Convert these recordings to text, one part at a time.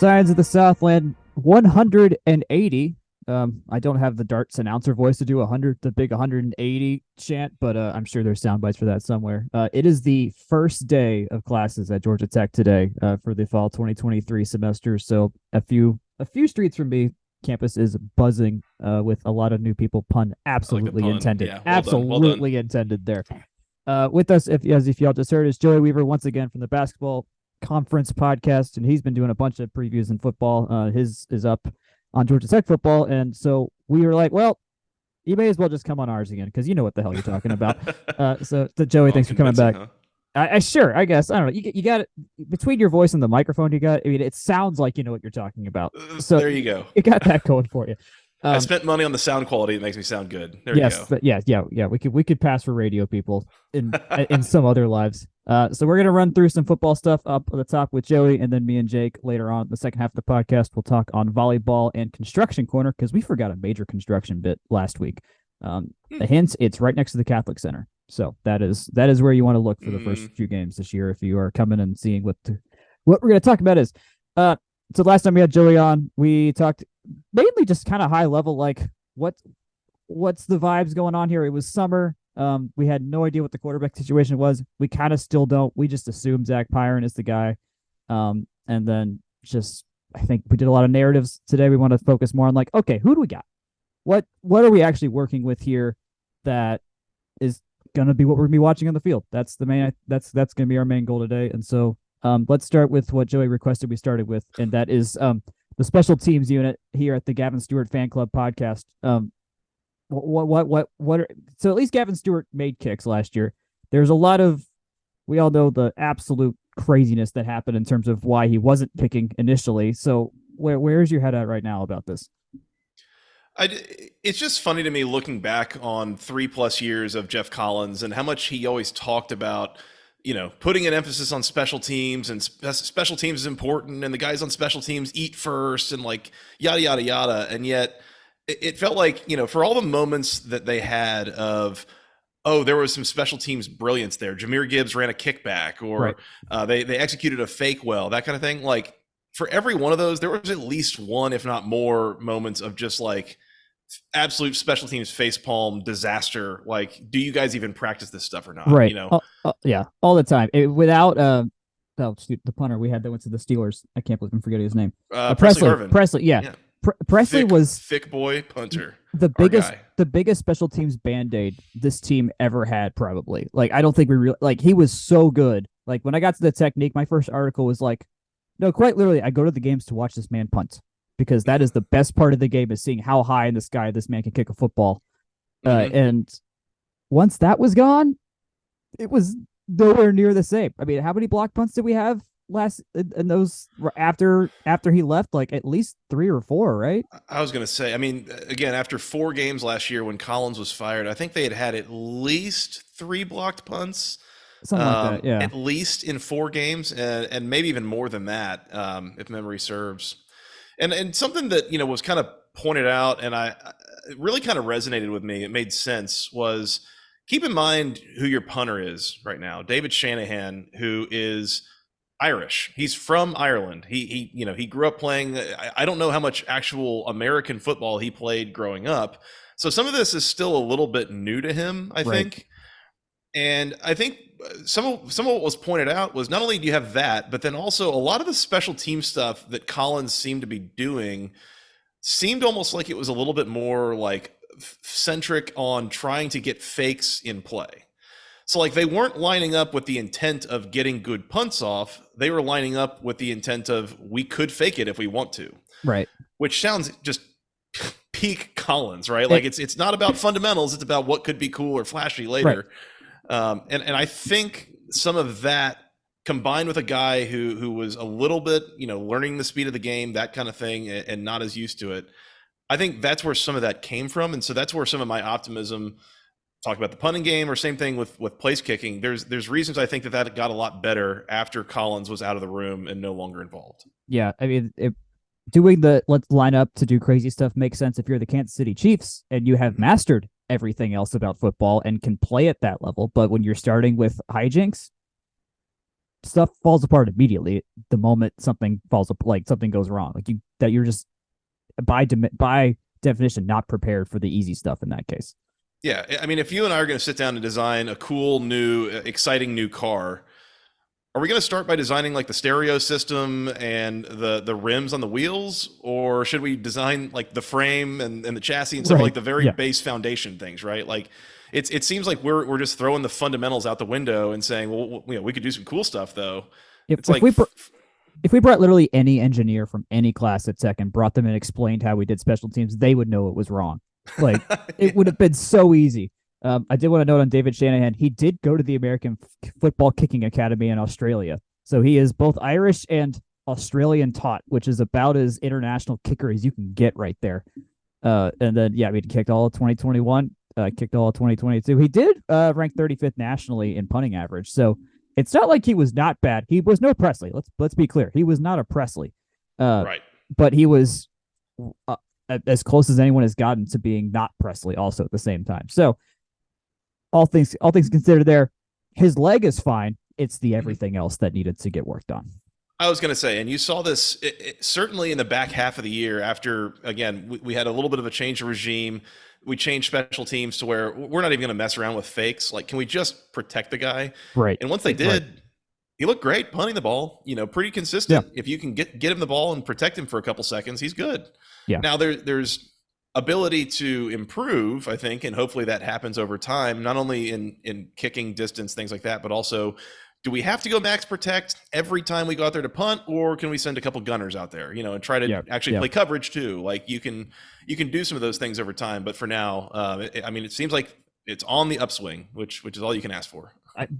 Titans of the Southland 180. I don't have the Darts announcer voice to do 100, the big 180 chant, but I'm sure there's sound bites for that somewhere. It is the first day of classes at Georgia Tech today for the fall 2023 semester. So a few streets from me, campus is buzzing with a lot of new people. Pun absolutely pun. intended. Yeah, absolutely intended there. With us, if y'all just heard, is Joey Weaver once again from the basketball conference podcast, and he's been doing a bunch of previews in football. His is up on Georgia Tech football, and so we were like, well, you may as well just come on ours again because you know what the hell you're talking about. So Joey, thanks for coming back. Huh? Sure, I guess. I don't know. You got it between your voice and the microphone. I mean, it sounds like you know what you're talking about. So there you go. You got that going for you. I spent money on the sound quality. It makes me sound good. There yes, you go. Yeah. We could pass for radio people in some other lives. So we're gonna run through some football stuff up at the top with Joey, and then me and Jake later on in the second half of the podcast. We'll talk on volleyball and construction corner because we forgot a major construction bit last week. The hints, it's right next to the Catholic Center, so that is where you want to look for the first few games this year if you are coming and seeing what we're gonna talk about is. So last time we had Joey on, we talked mainly just kind of high level, like what's the vibes going on here. It was summer. We had no idea what the quarterback situation was. We kind of still don't. We just assumed Zach Pyron is the guy. And then I think we did a lot of narratives today. We want to focus more on like, okay, who do we got? What are we actually working with here that is going to be what we're going to be watching on the field? That's going to be our main goal today. And so let's start with what Joey requested we started with, and that is the special teams unit here at the Gavin Stewart Fan Club podcast. So at least Gavin Stewart made kicks last year. There's a lot of, we all know the absolute craziness that happened in terms of why he wasn't kicking initially. So where's your head at right now about this? It's just funny to me looking back on 3+ years of Jeff Collins and how much he always talked about, putting an emphasis on special teams, and special teams is important, and the guys on special teams eat first, and like yada, yada, yada. And yet it felt like, for all the moments that they had of, there was some special teams brilliance there. Jahmyr Gibbs ran a kickback, or right. They executed a fake well, that kind of thing. Like for every one of those, there was at least one, if not more, moments of just like absolute special teams facepalm disaster. Like, do you guys even practice this stuff or not? Right. Yeah, all the time. Without the punter we had that went to the Steelers. I can't believe I'm forgetting his name. Presley. Yeah. Presley was thick boy punter. The biggest special teams band-aid this team ever had, probably. Like, I don't think he was so good. Like, when I got to the technique, my first article was like, no, quite literally, I go to the games to watch this man punt, because that is the best part of the game, is seeing how high in the sky this man can kick a football. And once that was gone, it was nowhere near the same. I mean, how many block punts did we have last in those after he left? Like at least 3 or 4, right? I was going to say, I mean, again, after 4 games last year when Collins was fired, I think they had at least 3 blocked punts. Something like that, yeah. At least in 4 games, and maybe even more than that, if memory serves. And something that, was kind of pointed out, and it really kind of resonated with me, it made sense, was keep in mind who your punter is right now. David Shanahan, who is Irish. He's from Ireland. He grew up playing, I don't know how much actual American football he played growing up. So some of this is still a little bit new to him, I think. And I think some of what was pointed out was not only do you have that, but then also a lot of the special team stuff that Collins seemed to be doing seemed almost like it was a little bit more like centric on trying to get fakes in play. So like they weren't lining up with the intent of getting good punts off. They were lining up with the intent of, we could fake it if we want to. Right. Which sounds just peak Collins, right? Like it's not about fundamentals. It's about what could be cool or flashy later. Right. And I think some of that combined with a guy who was a little bit, learning the speed of the game, that kind of thing, and not as used to it, I think that's where some of that came from. And so that's where some of my optimism, talk about the punting game, or same thing with place kicking. There's reasons I think that got a lot better after Collins was out of the room and no longer involved. Yeah. I mean, doing the let's line up to do crazy stuff makes sense if you're the Kansas City Chiefs and you have mastered everything else about football and can play at that level. But when you're starting with hijinks, stuff falls apart immediately the moment something falls up, like something goes wrong. Like you're just by definition not prepared for the easy stuff in that case. Yeah, I mean, if you and I are going to sit down and design a cool, new, exciting new car, are we going to start by designing like the stereo system and the rims on the wheels, or should we design like the frame and the chassis and some like the very base foundation things, right? Like it seems like we're just throwing the fundamentals out the window and saying, well, we could do some cool stuff though. If we brought literally any engineer from any class at Tech and brought them and explained how we did special teams, they would know it was wrong. Like it would have been so easy. I did want to note on David Shanahan, he did go to the American Football Kicking Academy in Australia. So he is both Irish and Australian taught, which is about as international kicker as you can get right there. And then, he kicked all of 2021, kicked all of 2022. He did rank 35th nationally in punting average. So it's not like he was not bad. He was no Presley. Let's be clear. He was not a Presley. Right. But he was as close as anyone has gotten to being not Presley also at the same time. So all things considered there, his leg is fine. It's the everything else that needed to get worked on. I was going to say, and you saw this certainly in the back half of the year after, again, we had a little bit of a change of regime. We changed special teams to where we're not even going to mess around with fakes. Like, can we just protect the guy? Right. And once they did, he looked great punting the ball, pretty consistent. Yeah. If you can get him the ball and protect him for a couple seconds, he's good. Yeah. Now there's ability to improve, I think, and hopefully that happens over time, not only in kicking distance, things like that, but also, do we have to go max protect every time we go out there to punt, or can we send a couple gunners out there, and try to actually play coverage too? Like you can do some of those things over time, but for now, it seems like it's on the upswing, which is all you can ask for.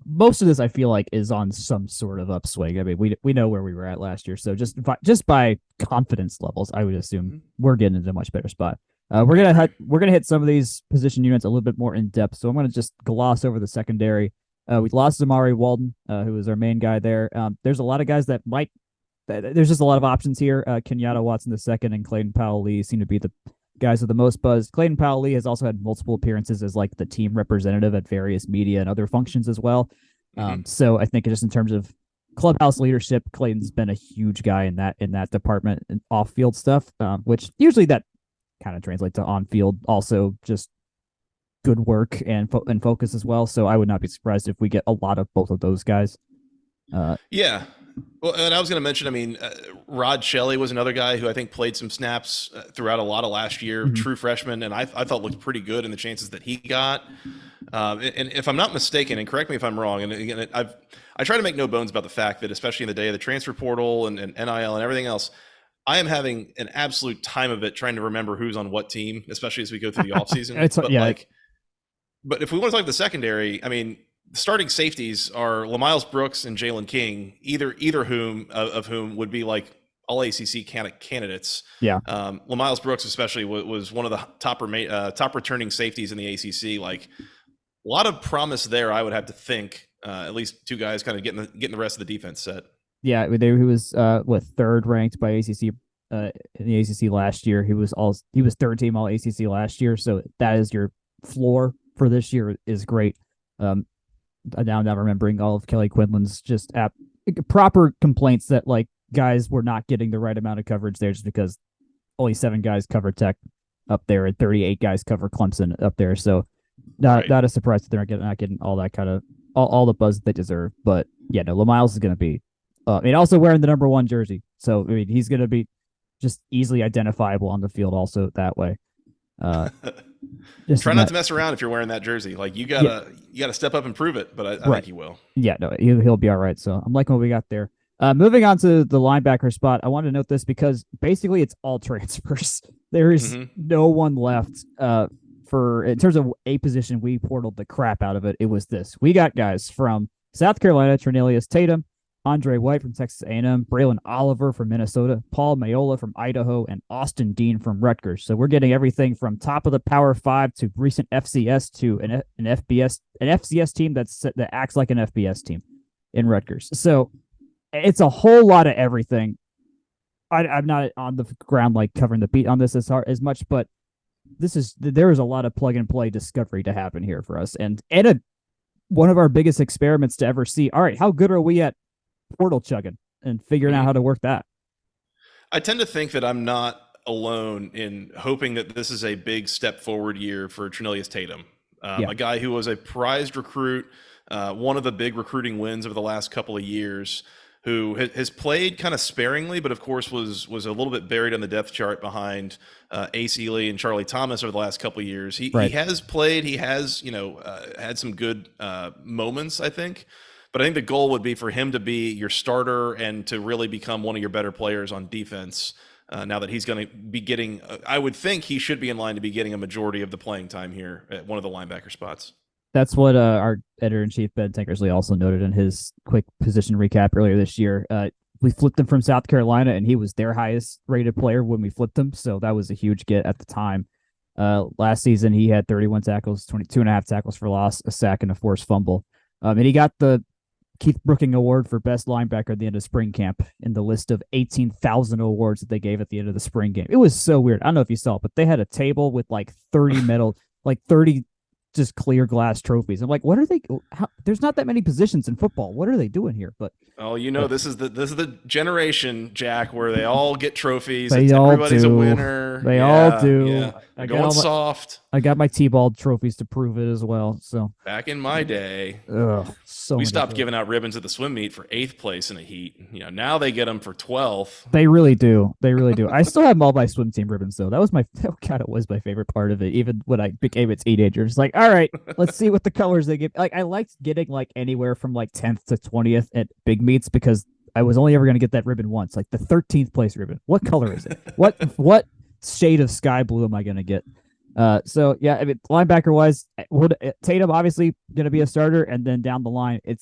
Most of this, I feel like, is on some sort of upswing. I mean, we know where we were at last year, so just by confidence levels, I would assume we're getting into a much better spot. We're gonna hit some of these position units a little bit more in depth, so I'm gonna just gloss over the secondary. We lost Zamari Walden, who was our main guy there. There's a lot of guys that might. There's just a lot of options here. Kenyatta Watson II and Clayton Powell-Lee seem to be the guys with the most buzz. Clayton Powell-Lee has also had multiple appearances as like the team representative at various media and other functions as well. So I think just in terms of clubhouse leadership, Clayton's been a huge guy in that department and off-field stuff, which usually that kind of translates to on-field also just good work and focus as well. So I would not be surprised if we get a lot of both of those guys. Yeah. Well, and I was going to mention, Rod Shelley was another guy who I think played some snaps throughout a lot of last year, true freshman, and I thought looked pretty good in the chances that he got. And if I'm not mistaken, and correct me if I'm wrong, and again, I try to make no bones about the fact that especially in the day of the transfer portal and NIL and everything else, I am having an absolute time of it trying to remember who's on what team, especially as we go through the offseason. But if we want to talk the secondary, starting safeties are LaMiles Brooks and Jalen King, either of whom would be like all ACC candidates. Yeah. LaMiles Brooks especially was one of the top returning safeties in the ACC. Like a lot of promise there, I would have to think. At least two guys kind of getting the rest of the defense set. Yeah, he was third ranked by ACC in the ACC last year. He was third team all ACC last year, so that is your floor for this year is great. I'm now remembering all of Kelly Quinlan's just proper complaints that like guys were not getting the right amount of coverage there just because only 7 guys cover Tech up there and 38 guys cover Clemson up there. So not a surprise that they're not getting all that kind of all the buzz that they deserve. But yeah, no, LaMiles is going to be. Also wearing the number 1 jersey, so he's going to be just easily identifiable on the field. Also that way. Try not to mess around if you're wearing that jersey. Like you gotta step up and prove it. But I think he will. Yeah, no, he'll be all right. So I'm liking what we got there. Moving on to the linebacker spot, I wanted to note this because basically it's all transfers. There is no one left. In terms of a position, we portaled the crap out of it. It was this. We got guys from South Carolina, Trinelius Tatum, Andre White from Texas A&M, Braylon Oliver from Minnesota, Paul Mayola from Idaho, and Austin Dean from Rutgers. So we're getting everything from top of the Power 5 to recent FCS to an FCS team that acts like an FBS team in Rutgers. So it's a whole lot of everything. I'm not on the ground like covering the beat on this as much, but there is a lot of plug and play discovery to happen here for us, and one of our biggest experiments to ever see. All right, how good are we at portal chugging and figuring out how to work that. I tend to think that I'm not alone in hoping that this is a big step forward year for Trinilius Tatum, Yeah. a guy who was a prized recruit, one of the big recruiting wins over the last couple of years, who has played kind of sparingly, but of course was a little bit buried on the depth chart behind Ace Ely and Charlie Thomas over the last couple of years. He has played. He has had some good moments, I think. But I think the goal would be for him to be your starter and to really become one of your better players on defense. Now that he's going to be getting, I would think he should be in line to be getting a majority of the playing time here at one of the linebacker spots. That's what our editor-in-chief, Ben Tankersley, also noted in his quick position recap earlier this year. We flipped him from South Carolina, and he was their highest-rated player when we flipped him, so that was a huge get at the time. Last season, he had 31 tackles, 22.5 tackles for loss, a sack, and a forced fumble. And he got the Keith Brooking Award for best linebacker at the end of spring camp in the list of 18,000 awards that they gave at the end of the spring game. It was so weird. I don't know if you saw it, but they had a table with like 30 medal, like 30 just clear glass trophies. I'm like, what are they? There's not that many positions in football. What are they doing here? But this is the generation, Jack, where they all get trophies. Everybody's a winner. They all do. Yeah. I got soft. I got my T-ball trophies to prove it as well. So back in my day, we stopped giving out ribbons at the swim meet for 8th place in a heat. Now they get them for 12th. They really do. I still have all my swim team ribbons though. That was my favorite part of it. Even when I became a teenager, it's like, all right, let's see what the colors they give. Like I liked getting like anywhere from like 10th to 20th at big meets because I was only ever going to get that ribbon once. Like the 13th place ribbon. What color is it? What shade of sky blue am I going to get? So yeah, I mean, linebacker wise, Tatum obviously going to be a starter, and then down the line, it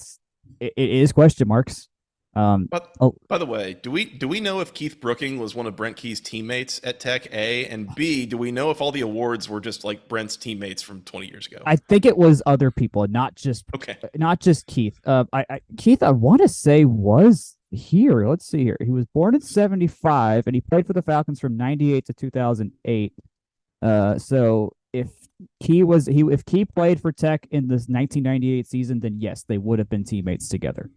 is question marks. But by the way, do we know if Keith Brooking was one of Brent Key's teammates at Tech, A, and B, do we know if all the awards were just like Brent's teammates from 20 years ago? I think it was other people, not just Keith. Keith, I want to say was here. Let's see here. He was born in 75 and he played for the Falcons from 98 to 2008. So if Key played for Tech in this 1998 season, then yes, they would have been teammates together.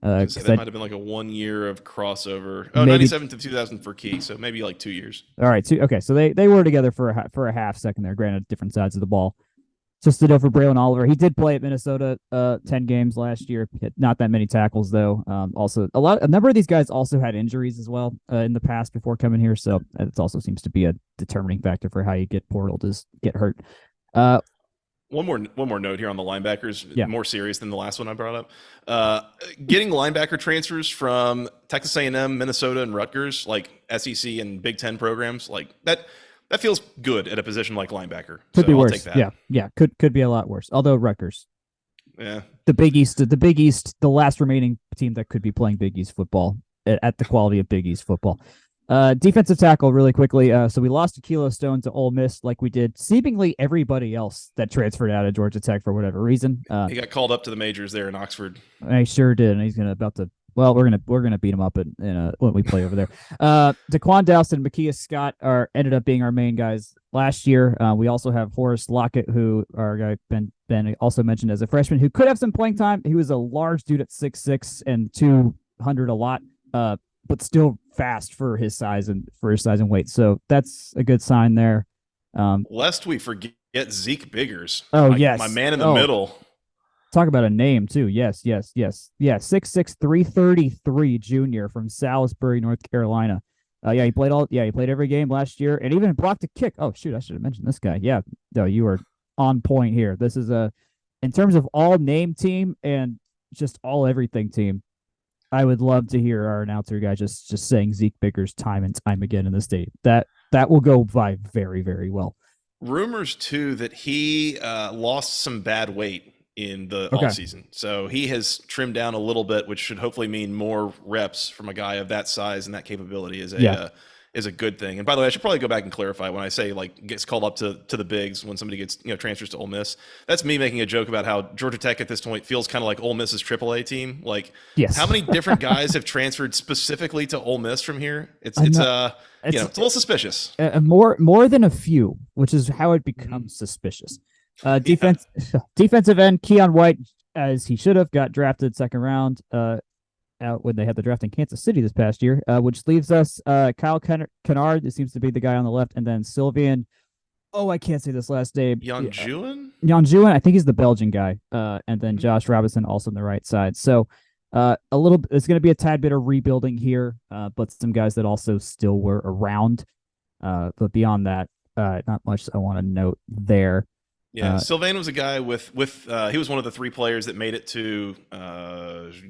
That might have been like a 1 year of crossover. Oh, 97 to 2000 for Key, so maybe like 2 years. All right, okay, so they were together for a half second there. Granted, different sides of the ball. Just to know for Braylon Oliver, he did play at Minnesota 10 games last year. Not that many tackles though. Also, a number of these guys also had injuries as well in the past before coming here, so it also seems to be a determining factor for how you get portaled is get hurt. One more note here on the linebackers, more serious than the last one I brought up. Getting linebacker transfers from Texas A&M, Minnesota, and Rutgers, like SEC and Big Ten programs, like that feels good at a position like linebacker. Could be worse. I'll take that. Yeah. Could be a lot worse. Although Rutgers, the Big East, the last remaining team that could be playing Big East football at the quality of Big East football. Defensive tackle really quickly. So we lost Akilo Stone to Ole Miss like we did seemingly everybody else that transferred out of Georgia Tech for whatever reason. He got called up to the majors there in Oxford. I sure did, and he's we're gonna beat him up when we play over there. Daquan Dowson and Makias Scott ended up being our main guys last year. We also have Horace Lockett, who our guy Ben also mentioned as a freshman, who could have some playing time. He was a large dude at 6'6" and 200 a lot, but still fast for his size and weight. So that's a good sign there. Lest we forget Zeke Biggers. Yes, my man in the middle. Talk about a name too. Yes. Yeah, 6'6", 333 junior from Salisbury, North Carolina. He played every game last year and even blocked a kick. Oh shoot, I should have mentioned this guy. Yeah, no, you are on point here. This is in terms of all name team and just all everything team. I would love to hear our announcer guy just saying Zeke Biggers time and time again in the state. That will go by very, very well. Rumors too that he lost some bad weight in the offseason. So he has trimmed down a little bit, which should hopefully mean more reps from a guy of that size and that capability is a good thing. And by the way, I should probably go back and clarify when I say like gets called up to the bigs when somebody gets transfers to Ole Miss. That's me making a joke about how Georgia Tech at this point feels kind of like Ole Miss's AAA team. Like how many different guys have transferred specifically to Ole Miss from here? It's a little suspicious. More than a few, which is how it becomes suspicious. Defensive end Keon White, as he should have, got drafted second round. out when they had the draft in Kansas City this past year, which leaves us Kyle Kennard. This seems to be the guy on the left, and then Sylvian. Oh, I can't say this last name. Janjuan? I think he's the Belgian guy. And then Josh Robinson also on the right side. So it's going to be a tad bit of rebuilding here, but some guys that also still were around. But beyond that, not much I want to note there. Yeah, Sylvain was a guy with he was one of the 3 players that made it to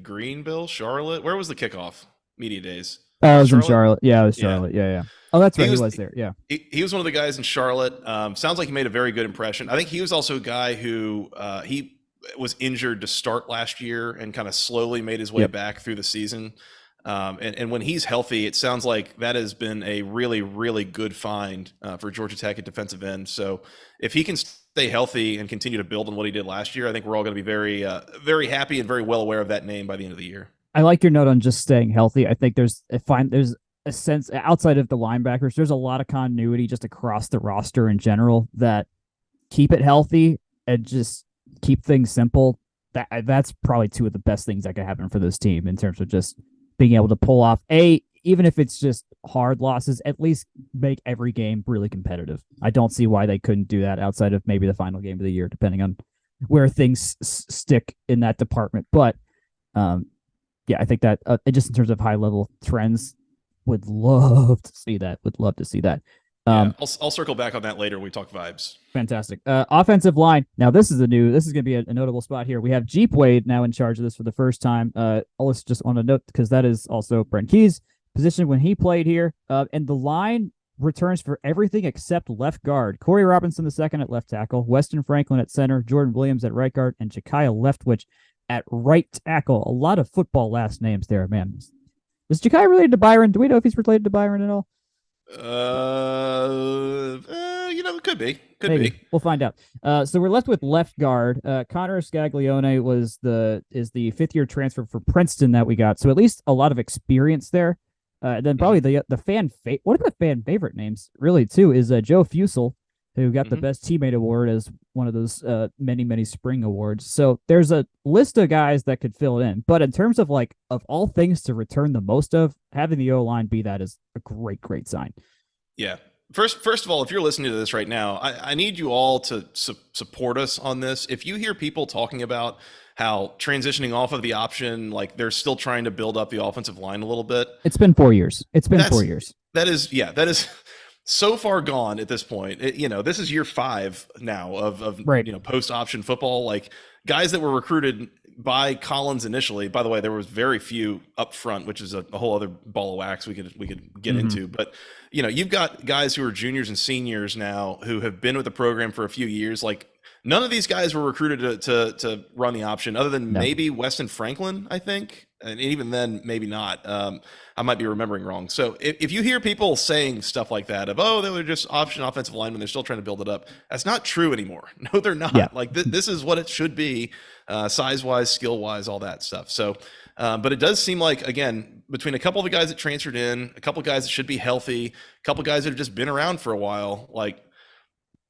Greenville, Charlotte. Where was the kickoff? Media days. It was in Charlotte. Yeah, it was Charlotte. Yeah. Oh, that's right. He was there. Yeah. He was one of the guys in Charlotte. Sounds like he made a very good impression. I think he was also a guy who he was injured to start last year and kind of slowly made his way back through the season. And when he's healthy, it sounds like that has been a really, really good find for Georgia Tech at defensive end. So if he can stay healthy and continue to build on what he did last year, I think we're all going to be very, very happy and very well aware of that name by the end of the year. I like your note on just staying healthy. I think there's a sense outside of the linebackers, there's a lot of continuity just across the roster in general that keep it healthy and just keep things simple. That's probably 2 of the best things that could happen for this team in terms of just being able to pull off even if it's just hard losses, at least make every game really competitive. I don't see why they couldn't do that outside of maybe the final game of the year, depending on where things stick in that department. But yeah, I think that just in terms of high level trends, would love to see that. I'll circle back on that later when we talk vibes. Fantastic. Offensive line. Now, this is going to be a notable spot here. We have Jeep Wade now in charge of this for the first time. I'll just want to note, because that is also Brent Key's position when he played here. And the line returns for everything except left guard. Corey Robinson II at left tackle, Weston Franklin at center, Jordan Williams at right guard, and Jakaya Leftwich at right tackle. A lot of football last names there, man. Is Jakaya related to Byron? Do we know if he's related to Byron at all? Could be. We'll find out. So we're left with left guard. Connor Scaglione is the 5th-year transfer for Princeton that we got. So at least a lot of experience there. Then probably one of the fan favorite names really too is Joe Fusel, who got the best teammate award as one of those many spring awards. So there's a list of guys that could fill it in. But in terms of of all things to return the most of, having the O-line be that is a great sign. Yeah. First of all, if you're listening to this right now, I need you all to support us on this. If you hear people talking about how transitioning off of the option, like they're still trying to build up the offensive line a little bit. It's been 4 years. That is so far gone at this point. This is year 5 now of post option football. Like guys that were recruited by Collins initially. By the way, there was very few up front, which is a whole other ball of wax we could get into. But you've got guys who are juniors and seniors now who have been with the program for a few years. Like none of these guys were recruited to run the option, other than maybe Weston Franklin, I think. And even then, maybe not. I might be remembering wrong. So if you hear people saying stuff like that of, they were just option offensive linemen, they're still trying to build it up. That's not true anymore. No, they're not. Yeah. Like this is what it should be, size-wise, skill-wise, all that stuff. So, but it does seem like, again, between a couple of the guys that transferred in, a couple of guys that should be healthy, a couple of guys that have just been around for a while, like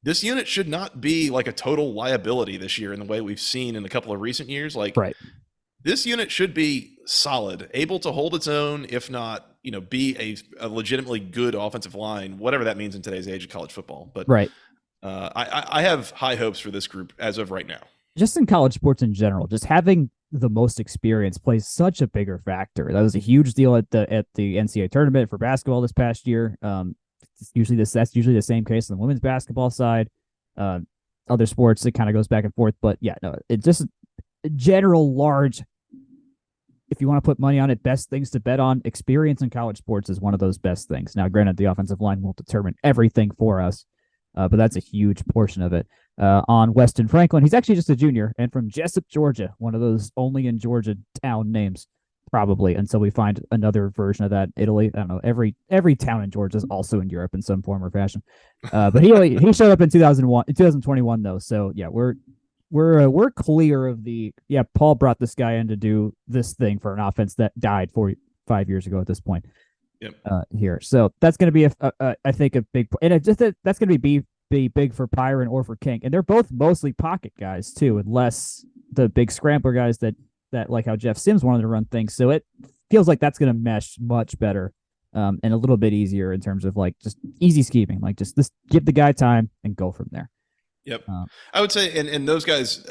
this unit should not be like a total liability this year in the way we've seen in a couple of recent years. Like, right. This unit should be solid, able to hold its own, if not, be a legitimately good offensive line, whatever that means in today's age of college football. But right. I have high hopes for this group as of right now. Just in college sports in general, just having the most experience plays such a bigger factor. That was a huge deal at the NCAA tournament for basketball this past year. That's usually the same case on the women's basketball side. Other sports, it kind of goes back and forth. But yeah, no, it just general large. If you want to put money on it, best things to bet on, experience in college sports is one of those best things. Now, granted, the offensive line won't determine everything for us, but that's a huge portion of it. On Weston Franklin, he's actually just a junior and from Jessup, Georgia, one of those only in Georgia town names, probably, until we find another version of that. Italy, I don't know, every town in Georgia is also in Europe in some form or fashion. But he showed up in 2021 though, so yeah, we're clear of Paul brought this guy in to do this thing for an offense that died 5 years ago at this point. Yep. Here. So that's going to be I think a big, and that's going to be big for Byron or for King. And they're both mostly pocket guys too, unless the big scrambler guys that like how Jeff Sims wanted to run things. So feels like that's going to mesh much better and a little bit easier in terms of like just easy scheming, like just this give the guy time and go from there. Yep. I would say, and those guys,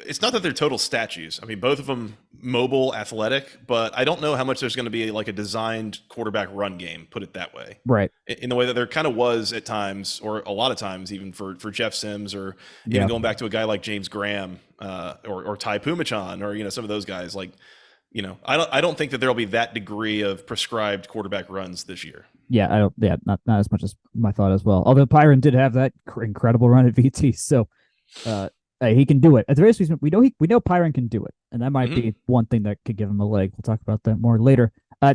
it's not that they're total statues. I mean, both of them mobile, athletic, but I don't know how much there's going to be like a designed quarterback run game, put it that way. Right. In the way that there kind of was at times, or a lot of times, even for Jeff Sims, or even going back to a guy like James Graham or Ty Pumachan, or some of those guys. Like, I don't think that there'll be that degree of prescribed quarterback runs this year. Yeah, I don't. Yeah, not as much as my thought as well. Although Pyron did have that incredible run at VT, so he can do it. At the very least, we know Pyron can do it, and that might be one thing that could give him a leg. We'll talk about that more later.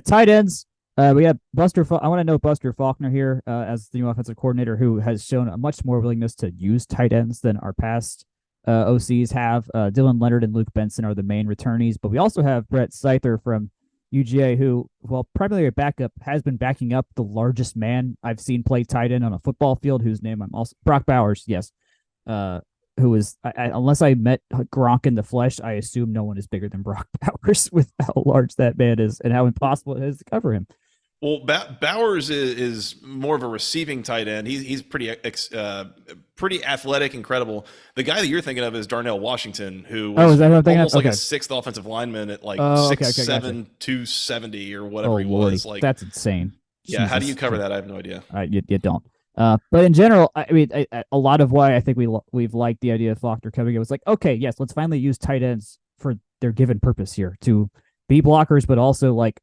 Tight ends. We have Buster. I want to know Buster Faulkner here as the new offensive coordinator, who has shown a much more willingness to use tight ends than our past OCs have. Dylan Leonard and Luke Benson are the main returnees, but we also have Brett Seither from UGA, who, well, primarily a backup, has been backing up the largest man I've seen play tight end on a football field, whose name I'm also Brock Bowers, yes. Who is, unless I met Gronk in the flesh, I assume no one is bigger than Brock Bowers with how large that man is and how impossible it is to cover him. Well, Bowers is more of a receiving tight end. He's pretty athletic, incredible. The guy that you're thinking of is Darnell Washington, who was almost like a sixth offensive lineman at like 6'7", gotcha. 270 or whatever he was. Like, that's insane. Yeah, Jesus. How do you cover that? I have no idea. You don't. But in general, I mean, a lot of why I think we've liked the idea of Faulkner coming in was like, okay, yes, let's finally use tight ends for their given purpose here to be blockers, but also like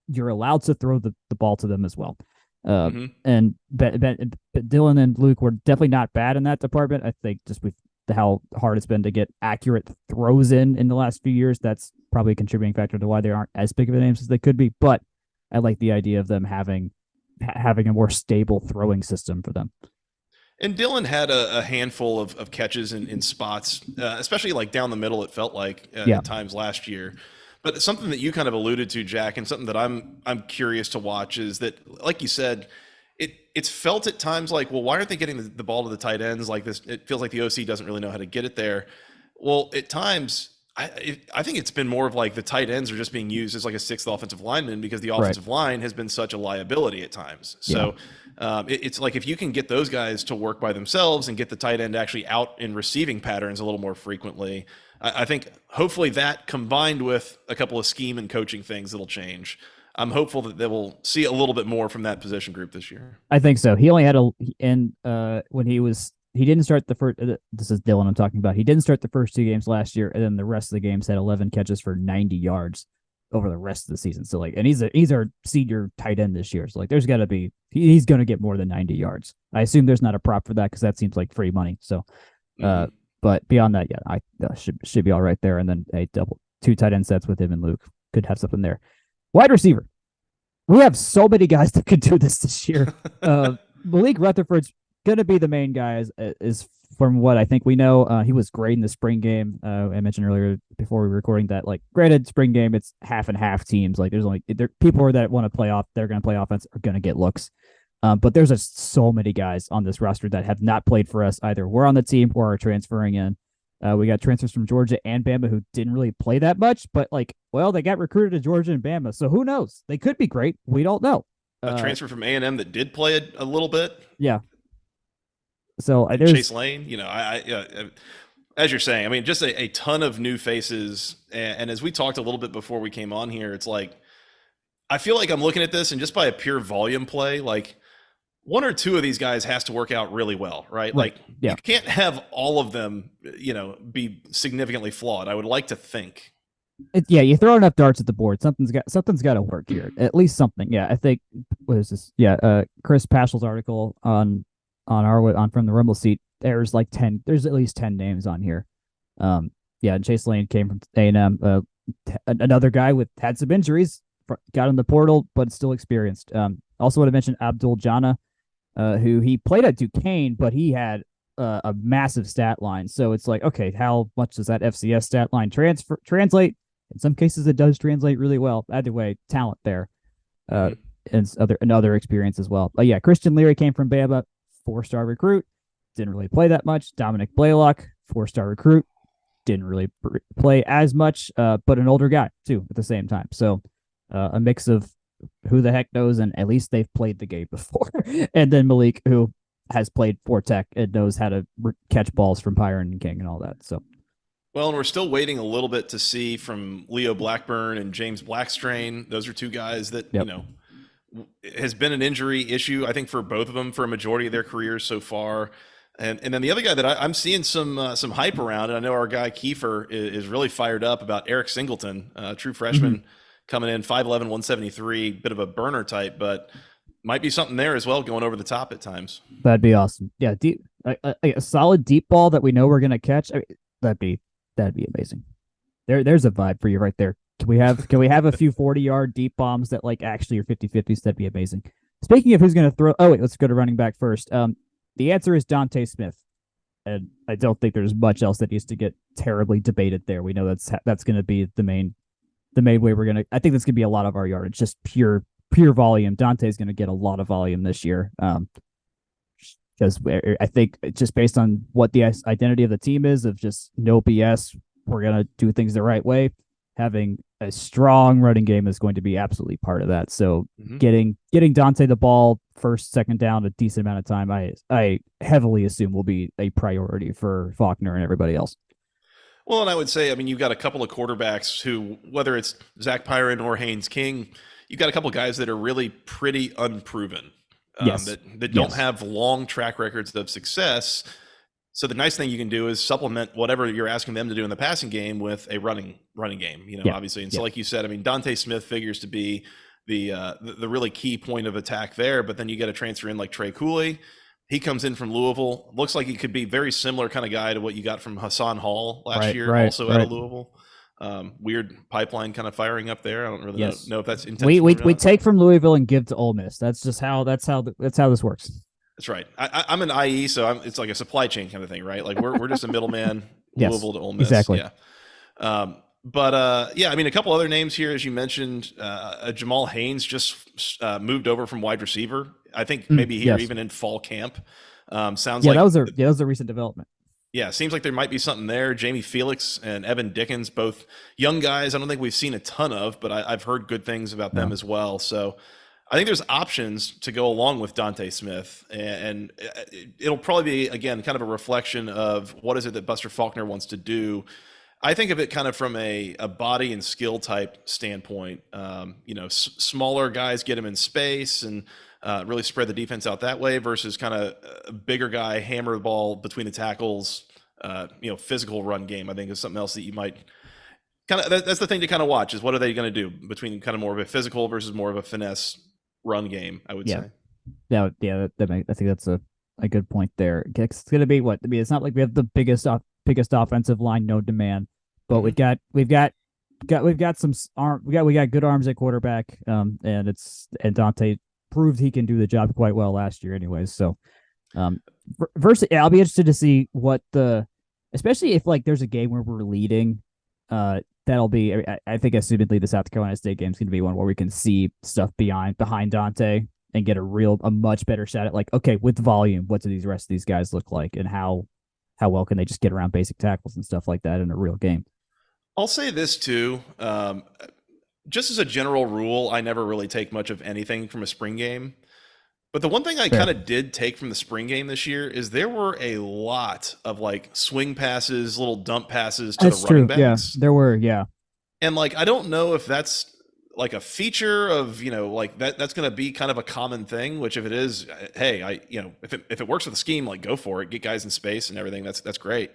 you're allowed to throw the ball to them as well. And Dylan and Luke were definitely not bad in that department. I think just with how hard it's been to get accurate throws in the last few years, that's probably a contributing factor to why they aren't as big of a names as they could be. But I like the idea of them having a more stable throwing system for them. And Dylan had a handful of catches in spots, especially like down the middle, it felt like at times last year. But something that you kind of alluded to, Jack, and something that I'm curious to watch is that, like you said, it's felt at times like, well, why aren't they getting the ball to the tight ends like this? It feels like the OC doesn't really know how to get it there. Well, at times, I think it's been more of like the tight ends are just being used as like a sixth offensive lineman because the offensive line has been such a liability at times. So it's like if you can get those guys to work by themselves and get the tight end actually out in receiving patterns a little more frequently, I think hopefully that combined with a couple of scheme and coaching things that'll change. I'm hopeful that they will see a little bit more from that position group this year. I think so. He only had when he didn't start the first. This is Dylan I'm talking about. He didn't start the first 2 games last year, and then the rest of the games had 11 catches for 90 yards over the rest of the season. So like, and he's our senior tight end this year. So like, there's got to be he's going to get more than 90 yards. I assume there's not a prop for that because that seems like free money. So, but beyond that, I should be all right there. And then a 2 tight end sets with him and Luke could have something there. Wide receiver. We have so many guys that could do this year. Malik Rutherford's going to be the main guy is from what I think we know. He was great in the spring game. I mentioned earlier before we were recording that, like, granted, spring game, it's half and half teams. Like, there's only people that want to play off, they're going to play offense are going to get looks. But there's just so many guys on this roster that have not played for us either. We're on the team or are transferring in. We got transfers from Georgia and Bama who didn't really play that much, but they got recruited to Georgia and Bama. So who knows? They could be great. We don't know. A transfer from A&M that did play a little bit. Yeah. So there's Chase Lane, as you're saying, I mean, just a ton of new faces. And as we talked a little bit before we came on here, it's like, I feel like I'm looking at this and just by a pure volume play, like 1 or 2 of these guys has to work out really well, right? Like you can't have all of them, be significantly flawed. I would like to think. You throw enough darts at the board. Something's got to work here. At least something. Yeah, I think what is this? Yeah, Chris Paschal's article on from the Rumble seat. There's like 10. There's at least 10 names on here. Chase Lane came from A&M. Another guy had some injuries, got in the portal, but still experienced. Also want to mention Abdul Jana, who he played at Duquesne, but he had a massive stat line. So it's like, okay, how much does that FCS stat line translate? In some cases, it does translate really well. Either way, talent there, and other experience as well. But yeah, Christian Leary came from Bama, 4-star recruit, didn't really play that much. Dominic Blaylock, 4-star recruit, didn't really play as much, but an older guy too at the same time. So a mix of who the heck knows, and at least they've played the game before. And then Malik, who has played for Tech and knows how to catch balls from Pyron and King and all that. So, well, and we're still waiting a little bit to see from Leo Blackburn and James Blackstrain. Those are two guys that, yep. Has been an injury issue, I think, for both of them for a majority of their careers so far. And then the other guy that I'm seeing some hype around, and I know our guy Kiefer is really fired up about Eric Singleton, true freshman, coming in 5'11", 173, bit of a burner type, but might be something there as well, going over the top at times. That'd be awesome. Yeah, deep, a solid deep ball that we know we're gonna catch. I mean, that'd be amazing. There's a vibe for you right there. Can we have a few 40-yard deep bombs that like actually are 50-50s? That'd be amazing. Speaking of who's gonna throw, oh wait, let's go to running back first. The answer is Dante Smith, and I don't think there's much else that needs to get terribly debated there. We know that's going to be the main way we're going to. I think that's going to be a lot of our yardage, just pure volume. Dante's going to get a lot of volume this year, because I think just based on what the identity of the team is, of just no BS, we're going to do things the right way. Having a strong running game is going to be absolutely part of that. So getting Dante the ball first, second down, a decent amount of time, I heavily assume will be a priority for Faulkner and everybody else. Well, and I would say, I mean, you've got a couple of quarterbacks who, whether it's Zach Pyron or Haynes King, you've got a couple of guys that are really pretty unproven, that don't have long track records of success. So the nice thing you can do is supplement whatever you're asking them to do in the passing game with a running game, obviously. And so like you said, I mean, Dante Smith figures to be the really key point of attack there, but then you get a transfer in like Trey Cooley. He comes in from Louisville. Looks like he could be very similar kind of guy to what you got from Hassan Hall last year, also out of Louisville. Weird pipeline kind of firing up there. I don't really know if that's intentional. We take from Louisville and give to Ole Miss. That's just how this works. That's right. I'm an IE, so it's like a supply chain kind of thing, right? Like we're just a middleman, Louisville to Ole Miss. Exactly. Yeah. But I mean, a couple other names here, as you mentioned, Jamal Haynes just moved over from wide receiver. I think maybe here even in fall camp. Sounds like that was a recent development. Yeah, seems like there might be something there. Jamie Felix and Evan Dickens, both young guys. I don't think we've seen a ton of, but I've heard good things about them as well. So I think there's options to go along with Dante Smith, and it'll probably be, again, kind of a reflection of what is it that Buster Faulkner wants to do. I think of it kind of from a body and skill type standpoint. Smaller guys get him in space and really spread the defense out that way versus kind of a bigger guy, hammer the ball between the tackles, physical run game, I think is something else that you might kind of, that's the thing to kind of watch is what are they going to do between kind of more of a physical versus more of a finesse run game, I would say. I think that's a good point there. It's going to be what? I mean, it's not like we have the biggest offensive line, no demand, but we've got some arm, we got good arms at quarterback, and Dante proved he can do the job quite well last year anyways. So versus I'll be interested to see what especially if like there's a game where we're leading, that'll be, I think assumedly the South Carolina State game is going to be one where we can see stuff behind Dante and get a much better shot at like, okay, with volume, what do these rest of these guys look like and how well can they just get around basic tackles and stuff like that in a real game. I'll say this too. Just as a general rule, I never really take much of anything from a spring game. But the one thing I kind of did take from the spring game this year is there were a lot of like swing passes, little dump passes to the running backs. Yeah, there were, yeah. And like, I don't know if that's like a feature of, like that's going to be kind of a common thing, which if it is, hey, if it works with the scheme, like go for it, get guys in space and everything. That's great.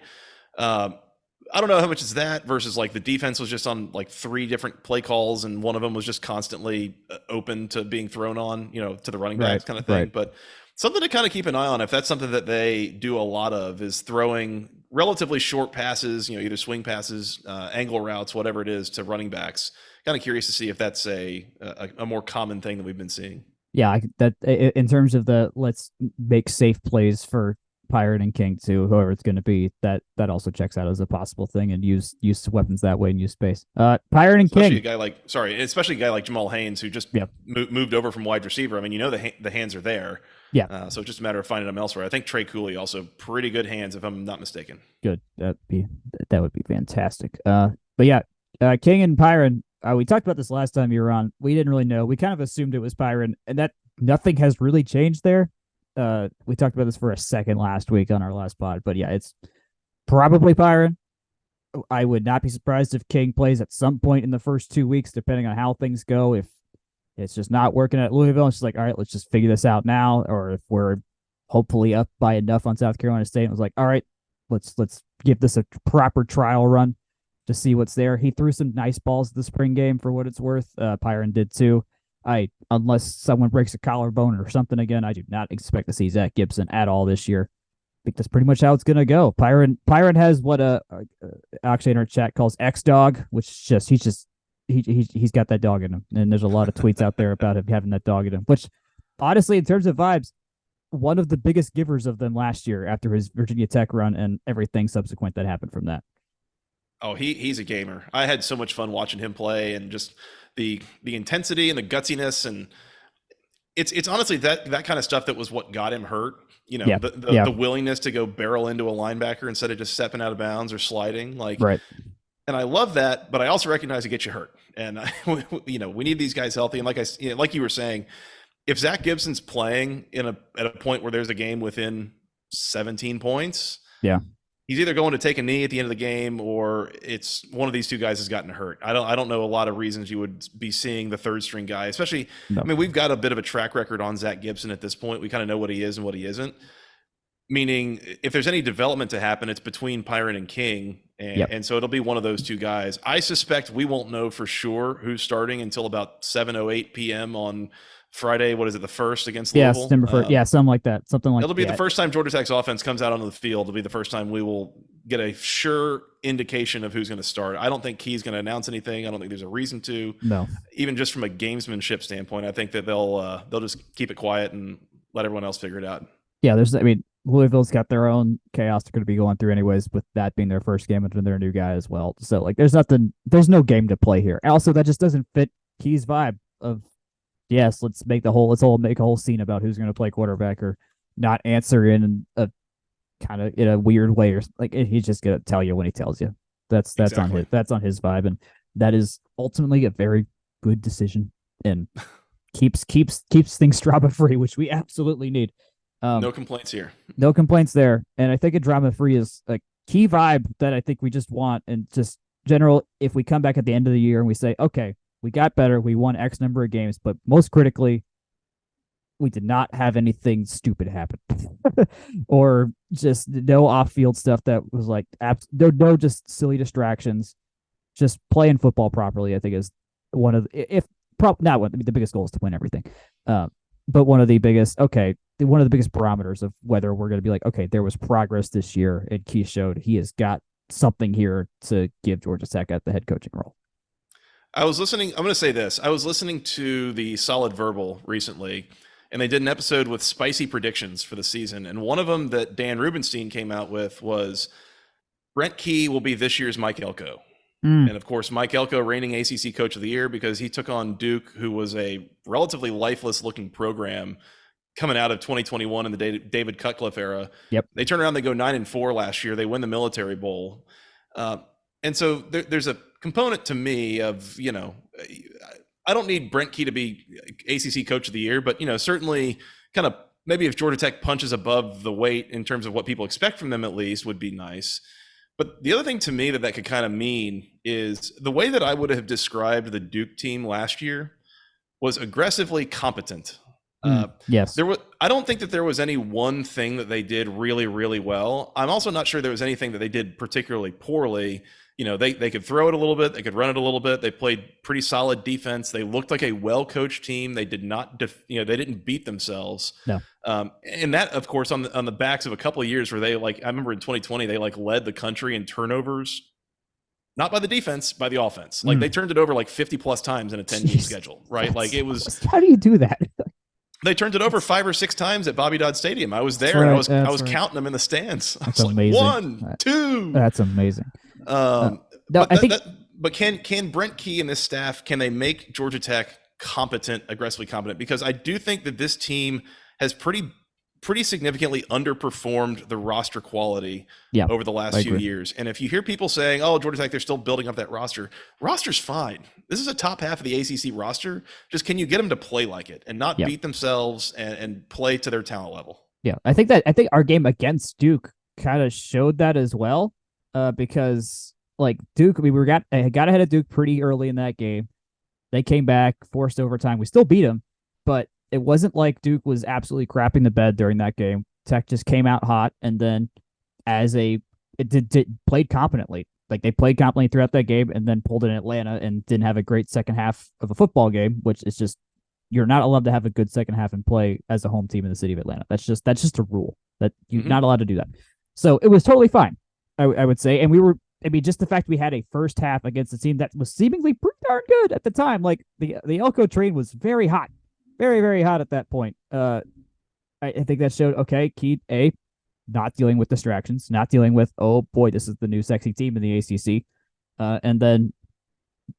I don't know how much is that versus like the defense was just on like 3 different play calls and one of them was just constantly open to being thrown on, to the running backs kind of thing. Right. But something to kind of keep an eye on if that's something that they do a lot of is throwing relatively short passes, either swing passes, angle routes, whatever it is to running backs. Kind of curious to see if that's a more common thing that we've been seeing. Yeah, that in terms of the let's make safe plays for Pirate and King to whoever it's going to be, that also checks out as a possible thing and use weapons that way and use space. Pirate and especially King, especially a guy like Jamal Haynes who just moved over from wide receiver. I mean, the hands are there. Yeah. So it's just a matter of finding them elsewhere. I think Trey Cooley also pretty good hands if I'm not mistaken. Good. That would be fantastic. But yeah, King and Pyron, we talked about this last time you were on. We didn't really know. We kind of assumed it was Byron, and that nothing has really changed there. We talked about this for a second last week on our last pod, but yeah, it's probably Byron. I would not be surprised if King plays at some point in the first 2 weeks, depending on how things go. If it's just not working at Louisville, it's just like, all right, let's just figure this out now. Or if we're hopefully up by enough on South Carolina State, it was like, all right, let's give this a proper trial run to see what's there. He threw some nice balls the spring game for what it's worth. Pyron did too. Unless someone breaks a collarbone or something again, I do not expect to see Zach Gibson at all this year. I think that's pretty much how it's gonna go. Pyron has what actually in our chat calls X dog, which just he's got that dog in him, and there's a lot of tweets out there about him having that dog in him. Which honestly, in terms of vibes, one of the biggest givers of them last year after his Virginia Tech run and everything subsequent that happened from that. Oh, he's a gamer. I had so much fun watching him play, and just the intensity and the gutsiness, and it's honestly that kind of stuff that was what got him hurt. The willingness to go barrel into a linebacker instead of just stepping out of bounds or sliding, like right. And I love that, but I also recognize it gets you hurt, and we need these guys healthy. And like you were saying, if Zach Gibson's playing at a point where there's a game within 17 points, yeah, he's either going to take a knee at the end of the game, or it's one of these two guys has gotten hurt. I don't know a lot of reasons you would be seeing the third string guy, especially. No. I mean, we've got a bit of a track record on Zach Gibson at this point. We kind of know what he is and what he isn't. Meaning, if there's any development to happen, it's between Pyron and King, and so it'll be one of those two guys. I suspect we won't know for sure who's starting until about 7:08 p.m. on Friday. What is it, the 1st against Louisville? September 1st. Something like that. Something like that. It'll be the first time Georgia Tech's offense comes out onto the field. It'll be the first time we will get a sure indication of who's going to start. I don't think Key's going to announce anything. I don't think there's a reason to. No. Even just from a gamesmanship standpoint, I think that they'll just keep it quiet and let everyone else figure it out. Yeah, Louisville's got their own chaos they're going to be going through anyways, with that being their first game and their new guy as well. So, like, there's no game to play here. Also, that just doesn't fit Key's vibe of, yes, let's make a whole scene about who's going to play quarterback, or not answer in a kind of in a weird way, or like he's just going to tell you when he tells you. That's exactly. on his vibe, and that is ultimately a very good decision, and keeps things drama free, which we absolutely need. No complaints here. No complaints there. And I think a drama-free is a key vibe that I think we just want. And just general, if we come back at the end of the year and we say, okay, we got better, we won X number of games, but most critically, we did not have anything stupid happen. Or just no off-field stuff that was like, no just silly distractions. Just playing football properly, I think, is one of the, the biggest goal is to win everything. But one of the biggest barometers of whether we're going to be like, okay, there was progress this year, and Key showed he has got something here to give Georgia Tech at the head coaching role. I'm going to say this. I was listening to the Solid Verbal recently, and they did an episode with spicy predictions for the season. And one of them that Dan Rubenstein came out with was Brent Key will be this year's Mike Elko. And of course, Mike Elko, reigning ACC Coach of the Year, because he took on Duke, who was a relatively lifeless-looking program coming out of 2021 in the David Cutcliffe era. Yep. They turn around, they go 9-4 last year. They win the Military Bowl. And so there's a component to me of, I don't need Brent Key to be ACC Coach of the Year, but, certainly kind of maybe if Georgia Tech punches above the weight in terms of what people expect from them, at least, would be nice. But the other thing to me that could kind of mean is the way that I would have described the Duke team last year was aggressively competent. Yes. I don't think that there was any one thing that they did really, really well. I'm also not sure there was anything that they did particularly poorly. They could throw it a little bit. They could run it a little bit. They played pretty solid defense. They looked like a well-coached team. They did not, they didn't beat themselves. No. And that, of course, on the backs of a couple of years where they, I remember in 2020, they led the country in turnovers, not by the defense, by the offense. They turned it over 50 plus times in a 10-game schedule, right? It was. How do you do that? They turned it over 5 or 6 times at Bobby Dodd Stadium. I was there, and I was counting them in the stands. That's amazing. 1, 2. That's amazing. But can Brent Key and this staff, can they make Georgia Tech aggressively competent? Because I do think that this team has pretty pretty significantly underperformed the roster quality Yeah, over the I last few agree. years. And if you hear people saying, "Oh, Georgia Tech, they're still building up that roster's fine. This is a top half of the ACC roster. Just can you get them to play like it and not Yeah, beat themselves and play to their talent level?" yeah. I think our game against Duke kind of showed that as well, because like Duke, we got ahead of Duke pretty early in that game. They came back, forced overtime. We still beat them, but it wasn't like Duke was absolutely crapping the bed during that game. Tech just came out hot, and then as a it did played competently. Like they played competently throughout that game, and then pulled in Atlanta and didn't have a great second half of a football game, which is just you're not allowed to have a good second half and play as a home team in the city of Atlanta. That's just a rule that you're Mm-hmm. not allowed to do that. So it was totally fine, I would say, and we were. I mean, just the fact we had a first half against a team that was seemingly pretty darn good at the time. Like the Elko train was very hot, very very hot at that point. I think that showed okay. Key A, not dealing with distractions, not dealing with oh boy, this is the new sexy team in the ACC, and then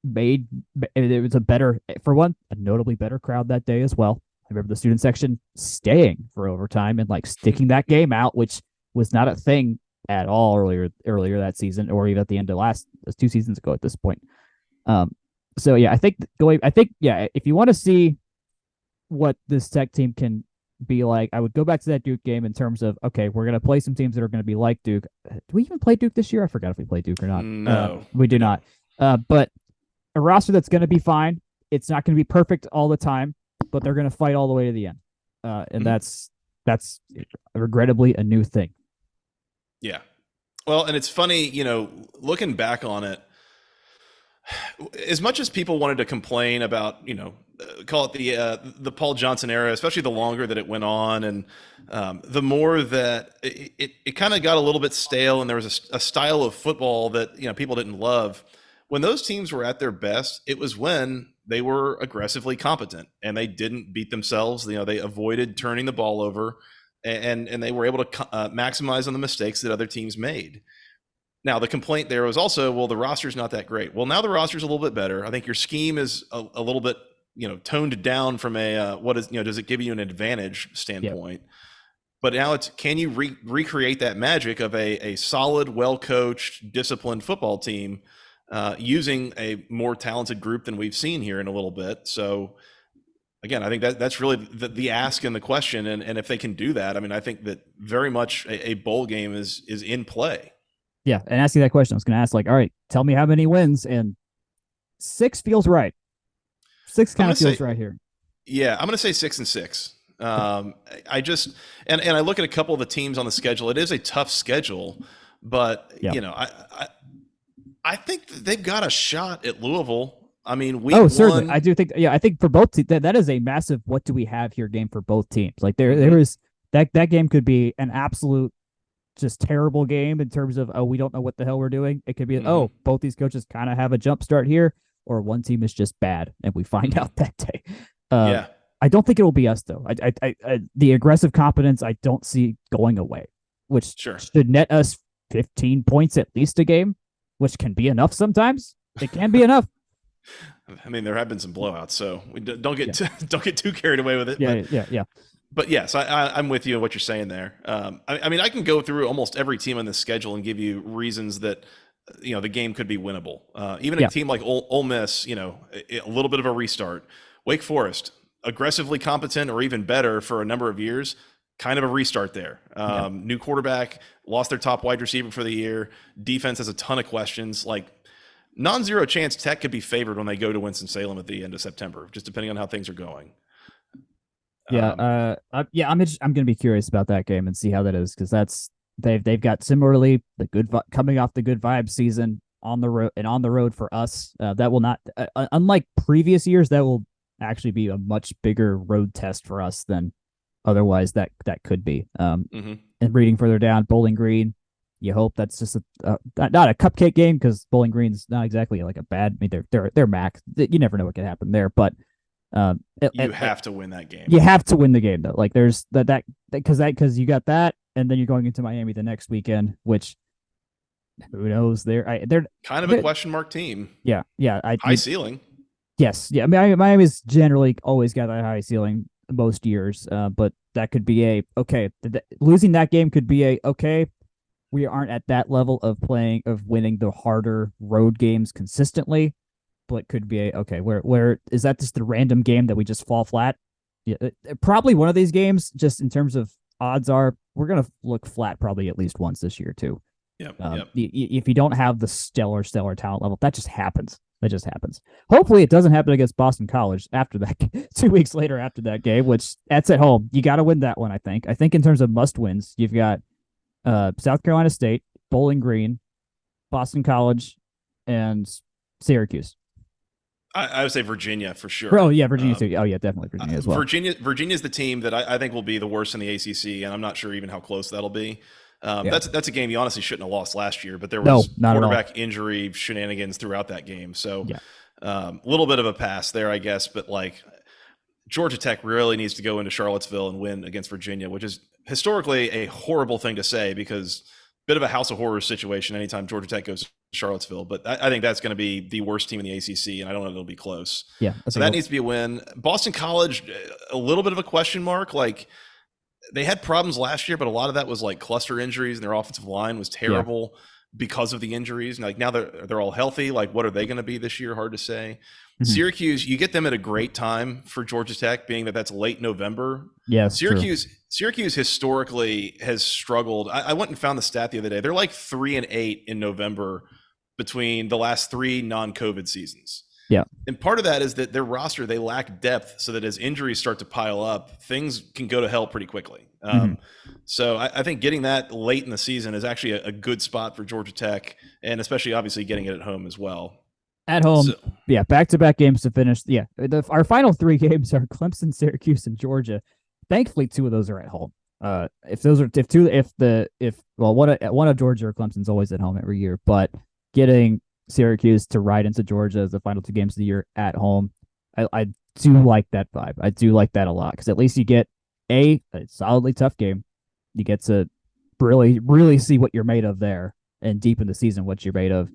made it was a better for one a notably better crowd that day as well. I remember the student section staying for overtime and like sticking that game out, which was not a thing at all earlier that season or even at the end of last 2 seasons ago at this point. Um, so yeah, I think yeah, if you want to see what this Tech team can be like, I would go back to that Duke game in terms of okay, we're gonna play some teams that are gonna be like Duke. Do we even play Duke this year? I forgot if we played Duke or not. No, We do no. not. But a roster that's gonna be fine. It's not gonna be perfect all the time, but they're gonna fight all the way to the end. And Mhm. that's regrettably a new thing. Yeah. Well, and it's funny, looking back on it, as much as people wanted to complain about, call it the Paul Johnson era, especially the longer that it went on, and the more that it kind of got a little bit stale, and there was a style of football that people didn't love. When those teams were at their best, it was when they were aggressively competent and they didn't beat themselves. They avoided turning the ball over, and they were able to maximize on the mistakes that other teams made. Now, the complaint there was also, well, the roster's not that great. Well, now the roster's a little bit better. I think your scheme is a little bit, toned down from a what is, does it give you an advantage Yeah. standpoint? But now it's, can you recreate that magic of a solid, well-coached, disciplined football team using a more talented group than we've seen here in a little bit? So again, I think that's really the ask and the question. And if they can do that, I mean, I think that very much a bowl game is in play. Yeah. And asking that question, I was gonna ask, like, all right, tell me how many wins, and 6 feels right. 6 I'm kind going of to say, feels right here. yeah, I'm going to say 6-6. I just and I look at a couple of the teams on the schedule. It is a tough schedule, but Yeah. I think they've got a shot at Louisville. I mean, week Oh, certainly. I one. do think. Yeah, I think for both teams, that is a massive. What do we have here? Game for both teams. Like there Mhm, is that game could be an absolute just terrible game in terms of oh we don't know what the hell we're doing. It could be mhm, oh both these coaches kind of have a jump start here, or one team is just bad and we find mhm. out that day. Uh, Yeah, I don't think it will be us though. The aggressive competence I don't see going away, which sure. should net us 15 points at least a game, which can be enough sometimes. It can be enough. I mean, there have been some blowouts, so we don't Yeah. get don't get too carried away with it. Yeah. Yeah. Yeah. But yes, I'm with you on what you're saying there. I mean, I can go through almost every team on the schedule and give you reasons that the game could be winnable. Even a Yeah. team like Ole Miss, a little bit of a restart. Wake Forest, aggressively competent or even better for a number of years, kind of a restart there. Yeah. New quarterback, lost their top wide receiver for the year. Defense has a ton of questions. Like non-zero chance Tech could be favored when they go to Winston-Salem at the end of September, just depending on how things are going. Yeah. Um, Yeah. I'm gonna be curious about that game and see how that is because they've got similarly the coming off the good vibes season on the road and on the road for us. That will not unlike previous years that will actually be a much bigger road test for us than otherwise that could be. mhm. And reading further down, Bowling Green. You hope that's just not a cupcake game because Bowling Green's not exactly like a bad. I mean, they're max. You never know what can happen there, but You have to win that game. you have to win the game though. Like there's because you got that, and then you're going into Miami the next weekend, which who knows? They're Kind of a question mark team. yeah yeah. High ceiling. Yes yeah. I mean, Miami's generally always got that high ceiling most years, but that could be losing that game could be we aren't at that level of winning the harder road games consistently, but could be where is that just the random game that we just fall flat? Yeah, probably one of these games, just in terms of odds are, we're going to look flat probably at least once this year too. If you don't have the stellar talent level, that just happens. Hopefully it doesn't happen against Boston College after that 2 weeks later after that game, which that's at home. You got to win that one, I think. I think in terms of must wins, you've got South Carolina State, Bowling Green, Boston College, and Syracuse. I would say Virginia for sure. Oh yeah, Virginia too. Oh yeah, definitely Virginia as well. Virginia's the team that I think will be the worst in the ACC, and I'm not sure even how close that'll be. That's a game you honestly shouldn't have lost last year, but there was quarterback injury shenanigans throughout that game. So a little bit of a pass there, I guess. But like Georgia Tech really needs to go into Charlottesville and win against Virginia, which is historically a horrible thing to say because bit of a house of horrors situation anytime Georgia Tech goes to Charlottesville. But I think that's going to be the worst team in the ACC, and I don't know if it'll be close. Yeah, so that needs to be a win. Boston College, a little bit of a question mark. Like they had problems last year, but a lot of that was like cluster injuries, and their offensive line was terrible because of the injuries. And like now they're all healthy. Like what are they going to be this year? Hard to say. Mm-hmm. Syracuse, you get them at a great time for Georgia Tech, being that that's late November. Yes, Syracuse historically has struggled. I went and found the stat the other day. They're like 3-8 in November between the last 3 non-COVID seasons. Yeah. And part of that is that their roster, they lack depth, so that as injuries start to pile up, things can go to hell pretty quickly. So I think getting that late in the season is actually a good spot for Georgia Tech, and especially obviously getting it at home as well. At home, back-to-back games to finish. Yeah, our final 3 games are Clemson, Syracuse, and Georgia. Thankfully, 2 of those are at home. One of Georgia or Clemson's always at home every year, but getting Syracuse to ride into Georgia as the final 2 games of the year at home, I do like that vibe. I do like that a lot because at least you get a solidly tough game. You get to really, really see what you're made of there, and deep in the season, what you're made of.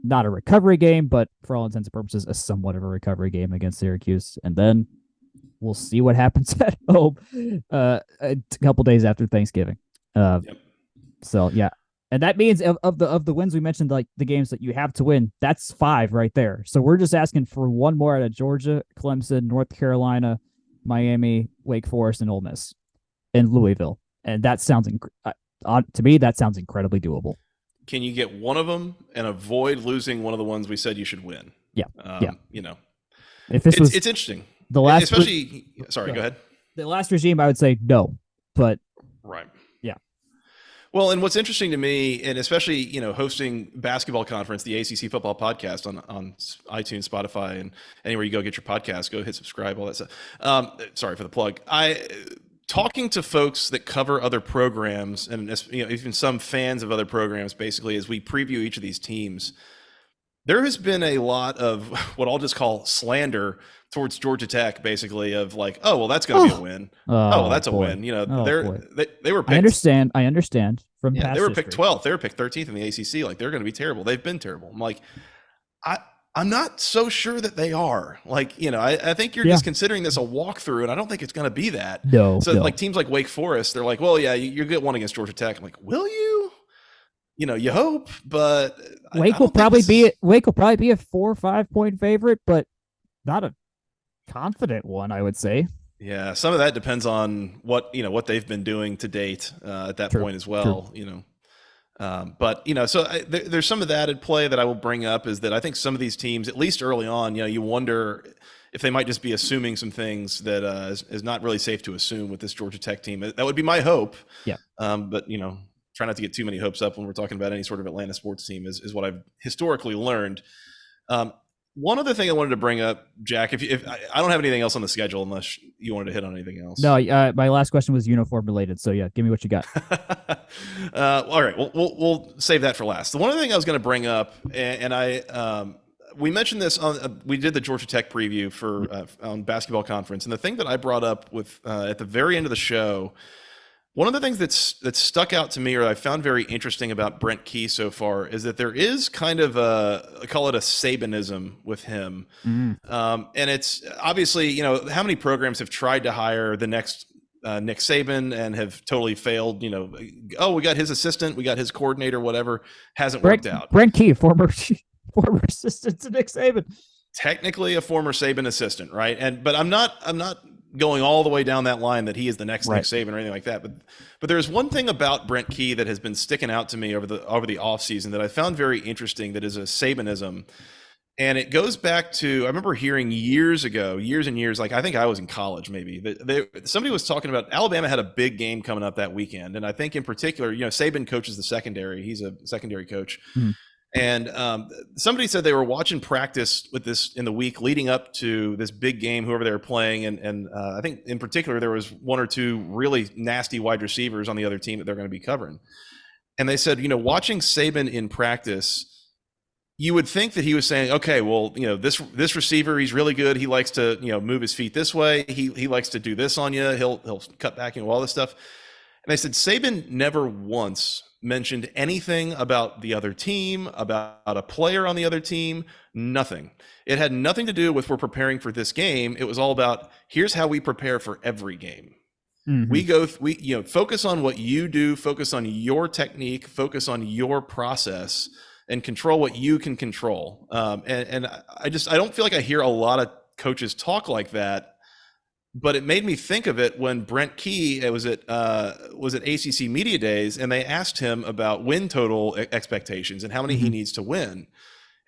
Not a recovery game, but for all intents and purposes, a somewhat of a recovery game against Syracuse. And then we'll see what happens at home a couple days after Thanksgiving. So, yeah. And that means of the wins we mentioned, like the games that you have to win, that's 5 right there. So we're just asking for one more out of Georgia, Clemson, North Carolina, Miami, Wake Forest, and Ole Miss, and Louisville. And that sounds, to me, that sounds incredibly doable. Can you get one of them and avoid losing one of the ones we said you should win? Yeah. You know, if this it's interesting. The last, especially, sorry, go ahead. The last regime, I would say no, but right. Yeah. Well, and what's interesting to me, and especially, hosting basketball conference, the ACC football podcast on iTunes, Spotify, and anywhere you go get your podcast, go hit subscribe, all that stuff. Sorry for the plug. Talking to folks that cover other programs, and even some fans of other programs, basically, as we preview each of these teams, there has been a lot of what I'll just call slander towards Georgia Tech, basically, of like, oh, well, that's going to be a win. Oh, well, that's a win. They were picked. I understand from past they were history. picked 12th. They were picked 13th in the ACC. Like, they're going to be terrible. They've been terrible. I'm like, I'm not so sure that they are. Like, I think you're just considering this a walkthrough, and I don't think it's going to be that. No. Like teams like Wake Forest, they're like, well, yeah, you get one against Georgia Tech. I'm like, will you? You hope, but Wake will probably be a 4 or 5 point favorite, but not a confident one, I would say. Yeah, some of that depends on what they've been doing to date at that point as well. True. But there's some of that at play that I will bring up, is that I think some of these teams, at least early on, you wonder if they might just be assuming some things that is not really safe to assume with this Georgia Tech team. That would be my hope. Yeah. But try not to get too many hopes up when we're talking about any sort of Atlanta sports team is what I've historically learned. One other thing I wanted to bring up, Jack, if I don't have anything else on the schedule unless you wanted to hit on anything else. No, my last question was uniform related. So yeah, give me what you got. All right, we'll save that for last. The one other thing I was going to bring up, and we mentioned this on we did the Georgia Tech preview for on basketball conference, and the thing that I brought up with at the very end of the show. One of the things that's stuck out to me, or I found very interesting about Brent Key so far, is that there is kind of I call it a Sabanism with him. And it's obviously, how many programs have tried to hire the next Nick Saban and have totally failed. Oh, we got his assistant, we got his coordinator, whatever, hasn't worked out. Brent Key, former assistant to Nick Saban. Technically a former Saban assistant, right? But I'm not going all the way down that line that he is the next Nick Saban or anything like that. But there's one thing about Brent Key that has been sticking out to me over the offseason that I found very interesting that is a Sabanism. And it goes back to, I remember hearing years and years, like I think I was in college maybe, somebody was talking about Alabama had a big game coming up that weekend. And I think in particular, Saban coaches the secondary. He's a secondary coach. And somebody said they were watching practice with this in the week leading up to this big game, whoever they were playing. And I think in particular, there was one or two really nasty wide receivers on the other team that they're going to be covering. And they said, watching Saban in practice, you would think that he was saying, okay, well, this receiver, he's really good. He likes to, move his feet this way. He likes to do this on you. He'll cut back and all this stuff. And they said Saban never once mentioned anything about the other team, about a player on the other team, nothing. It had nothing to do with we're preparing for this game. It was all about here's how we prepare for every game. We focus on what you do, focus on your technique, focus on your process, and control what you can control. And I don't feel like I hear a lot of coaches talk like that. But it made me think of it when Brent Key was at ACC Media Days, and they asked him about win total expectations and how many he needs to win.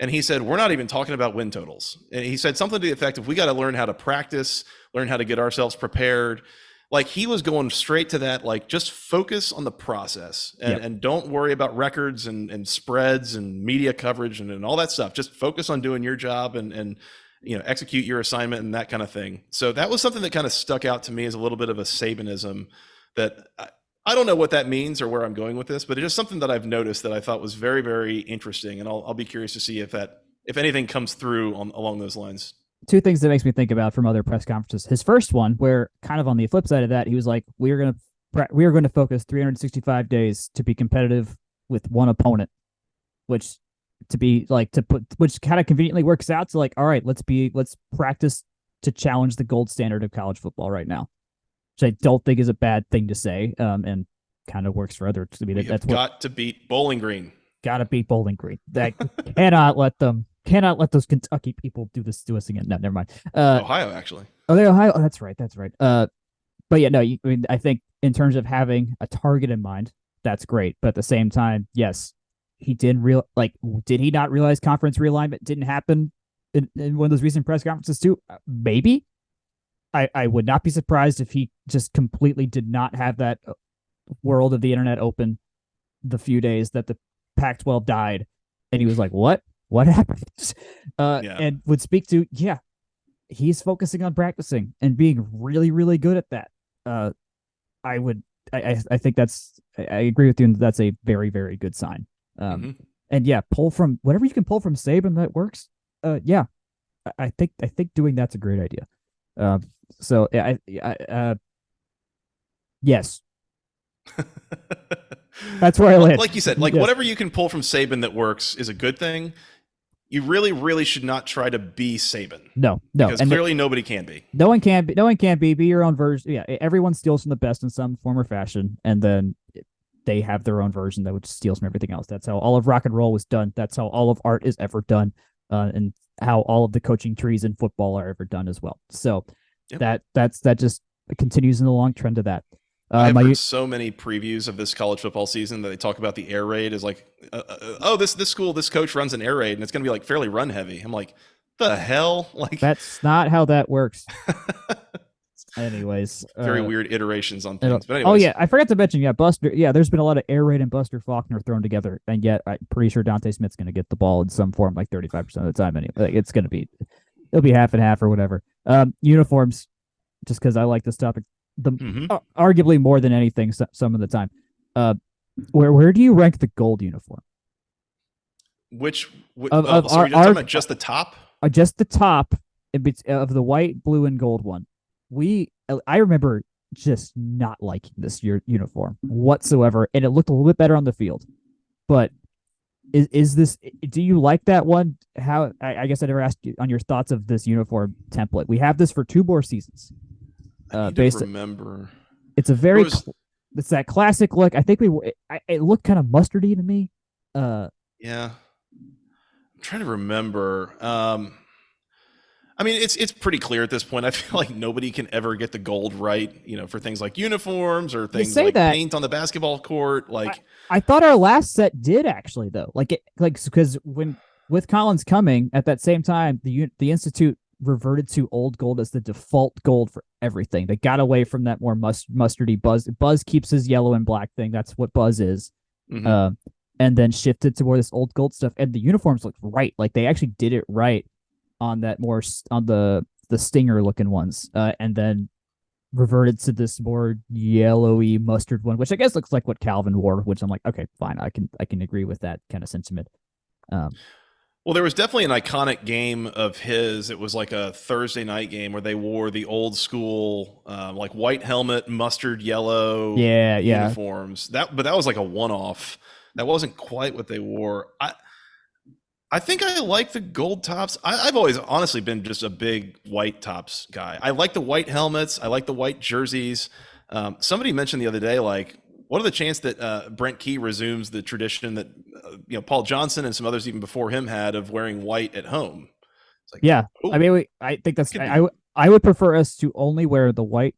And he said, we're not even talking about win totals. And he said something to the effect of, we got to learn how to practice, learn how to get ourselves prepared. Like he was going straight to that, like just focus on the process and don't worry about records and spreads and media coverage and all that stuff. Just focus on doing your job and execute your assignment and that kind of thing. So that was something that kind of stuck out to me as a little bit of a Sabanism that I don't know what that means or where I'm going with this, but it's just something that I've noticed that I thought was very, very interesting. And I'll be curious to see if anything comes through along those lines. Two things that makes me think about from other press conferences. His first one, where kind of on the flip side of that, he was like, we are going to focus 365 days to be competitive with one opponent, which kind of conveniently works out to like, all right, let's practice to challenge the gold standard of college football right now, which I don't think is a bad thing to say, and kind of works for others. I mean, that's got to beat Bowling Green. Got to beat Bowling Green. That cannot let those Kentucky people do this to us again. No, never mind. Ohio, actually. Oh, they're Ohio. Oh, that's right. But yeah, no. I think in terms of having a target in mind, that's great. But at the same time, yes. He did he not realize conference realignment didn't happen in one of those recent press conferences too? Maybe. I would not be surprised if he just completely did not have that world of the internet open the few days that the Pac-12 died. And he was like, what happened? And would speak to, he's focusing on practicing and being really, really good at that. I think I agree with you. That's a very, very good sign. And pull from whatever you can pull from Saban that works. I think doing that's a great idea. Yes. That's where I land. Like you said, whatever you can pull from Saban that works is a good thing. You really, really should not try to be Saban. No, because clearly nobody can be. No one can be. Be your own version. Yeah, everyone steals from the best in some form or fashion, and then they have their own version that would steal from everything else. That's how all of rock and roll was done. That's how all of art is ever done, and how all of the coaching trees in football are ever done as well. So that just continues in the long trend of that. I've heard so many previews of this college football season that they talk about the air raid as like, this coach runs an air raid and it's going to be like fairly run heavy. I'm like, the hell? Like that's not how that works. Anyways, very weird iterations on things. But anyways. Oh yeah, I forgot to mention. Buster. Yeah, there's been a lot of air raid and Buster Faulkner thrown together, and yet I'm pretty sure Dante Smith's going to get the ball in some form, like 35% of the time. Anyway, it'll be half and half or whatever. Uniforms, just because I like this topic. Arguably more than anything, some of the time. Where do you rank the gold uniform? So you're talking about just the top? Just the top of the white, blue, and gold one. I remember just not liking this uniform whatsoever, and it looked a little bit better on the field. But is this? Do you like that one? How? I guess I never asked you on your thoughts of this uniform template. We have this for 2 more seasons. I need to remember. It's a There very was it's that classic look. I think it looked kind of mustardy to me. Yeah. I'm trying to remember. I mean, it's pretty clear at this point. I feel like nobody can ever get the gold right, for things like uniforms or You things say like that. paint on the basketball court. I, Like, I thought our last set did actually though. Because when with Collins coming at that same time, the Institute reverted to old gold as the default gold for everything. They got away from that more mustardy Buzz. Buzz keeps his yellow and black thing. That's what Buzz is. mhm. Uh, and then shifted to more this old gold stuff. And the uniforms looked right. Like they actually did it right on that more on the stinger looking ones. And then reverted to this more yellowy mustard one, which I guess looks like what Calvin wore, which I'm like, okay, fine. I can agree with that kind of sentiment. Um, Well, there was definitely an iconic game of his. It was like a Thursday night game where they wore the old school, like white helmet, mustard yellow yeah. uniforms. But that was like a one-off. That wasn't quite what they wore. I think I like the gold tops. I've always honestly been just a big white tops guy. I like the white helmets. I like the white jerseys. Somebody mentioned the other day, like, what are the chances that Brent Key resumes the tradition that Paul Johnson and some others even before him had of wearing white at home? It's like, Yeah. oh, I mean, I think that that's could be. I would prefer us to only wear the white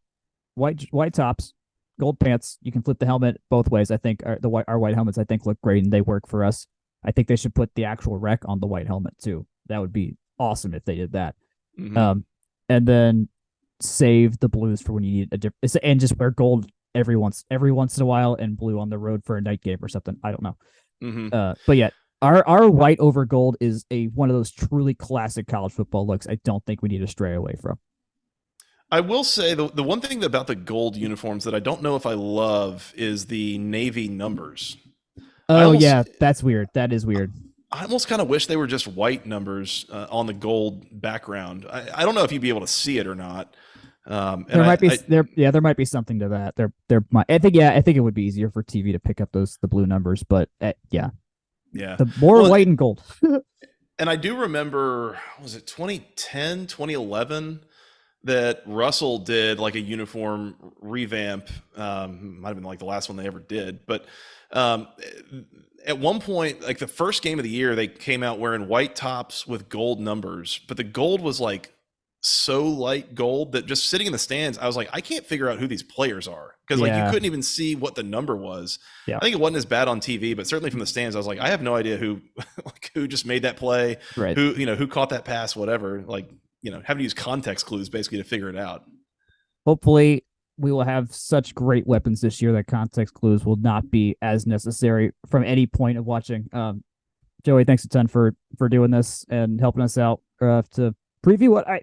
tops, gold pants. You can flip the helmet both ways. I think our white helmets I think look great and they work for us. I think they should put the actual rec on the white helmet too. That would be awesome if they did that. Mm-hmm. And then save the blues for when you need a different, and just wear gold every once in a while and blue on the road for a night game or something. I don't know. Mm-hmm. But yeah, our white over gold is one of those truly classic college football looks. I don't think we need to stray away from. I will say the one thing about the gold uniforms that I don't know if I love is the navy numbers. Oh yeah, that's weird. That is weird. I almost kind of wish they were just white numbers on the gold background. I don't know if you'd be able to see it or not. There might be there might be something to that. I think it would be easier for TV to pick up the blue numbers, but yeah, the more white and gold. And I do remember, was it 2010, 2011 that Russell did like a uniform revamp? Might have been like the last one they ever did, but at one point, like the first game of the year, they came out wearing white tops with gold numbers, but the gold was like so light gold that just sitting in the stands, I was like, I can't figure out who these players are because like you couldn't even see what the number was. Yeah. I think it wasn't as bad on TV, but certainly from the stands, I was like, I have no idea who who just made that play, right? Who caught that pass, whatever. Like having to use context clues basically to figure it out. Hopefully, we will have such great weapons this year that context clues will not be as necessary from any point of watching. Joey, thanks a ton for doing this and helping us out to preview what I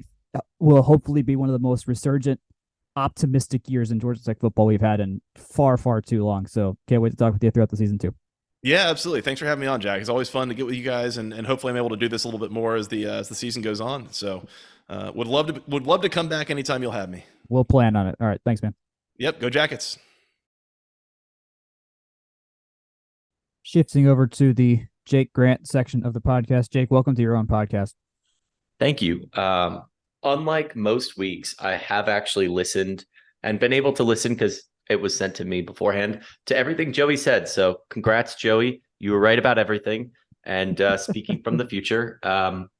will hopefully be one of the most resurgent, optimistic years in Georgia Tech football we've had in far, far too long. So can't wait to talk with you throughout the season too. Yeah, absolutely. Thanks for having me on, Jack. It's always fun to get with you guys, and hopefully I'm able to do this a little bit more as the season goes on. So would love to come back anytime you'll have me. We'll plan on it. All right. Thanks, man. Yep. Go Jackets. Shifting over to the Jake Grant section of the podcast. Jake, welcome to your own podcast. Thank you. Unlike most weeks, I have actually listened and been able to listen because it was sent to me beforehand to everything Joey said. So congrats, Joey. You were right about everything. And speaking from the future,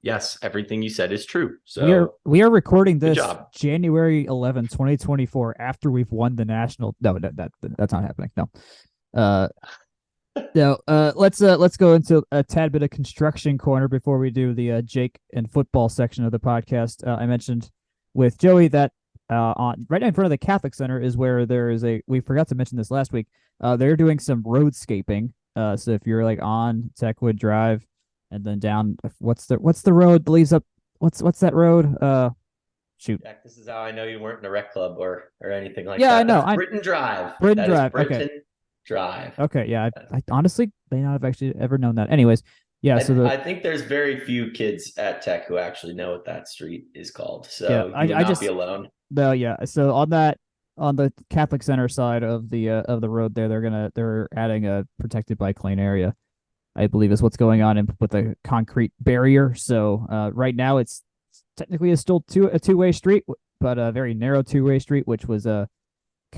yes, everything you said is true. So we are recording this January 11, 2024 after we've won the national. No, that's not happening. No. Let's go into a tad bit of construction corner before we do the Jake and football section of the podcast. I mentioned with Joey that on right in front of the Catholic Center is where there is we forgot to mention this last week. They're doing some roadscaping. So if you're like on Techwood Drive and then down, what's the road that leads up? What's that road? Shoot. Jack, this is how I know you weren't in a rec club or anything like that. Yeah, I know. Britton Drive. Britton Drive. Britton Drive. Okay, yeah. I honestly may not have actually ever known that. Anyways, yeah. I think there's very few kids at Tech who actually know what that street is called. So yeah, you would not be alone. No, yeah. So on the Catholic Center side of the road there, they're adding a protected bike lane area, I believe is what's going on with a concrete barrier. So right now it's technically still a two-way street, but a very narrow two-way street, which was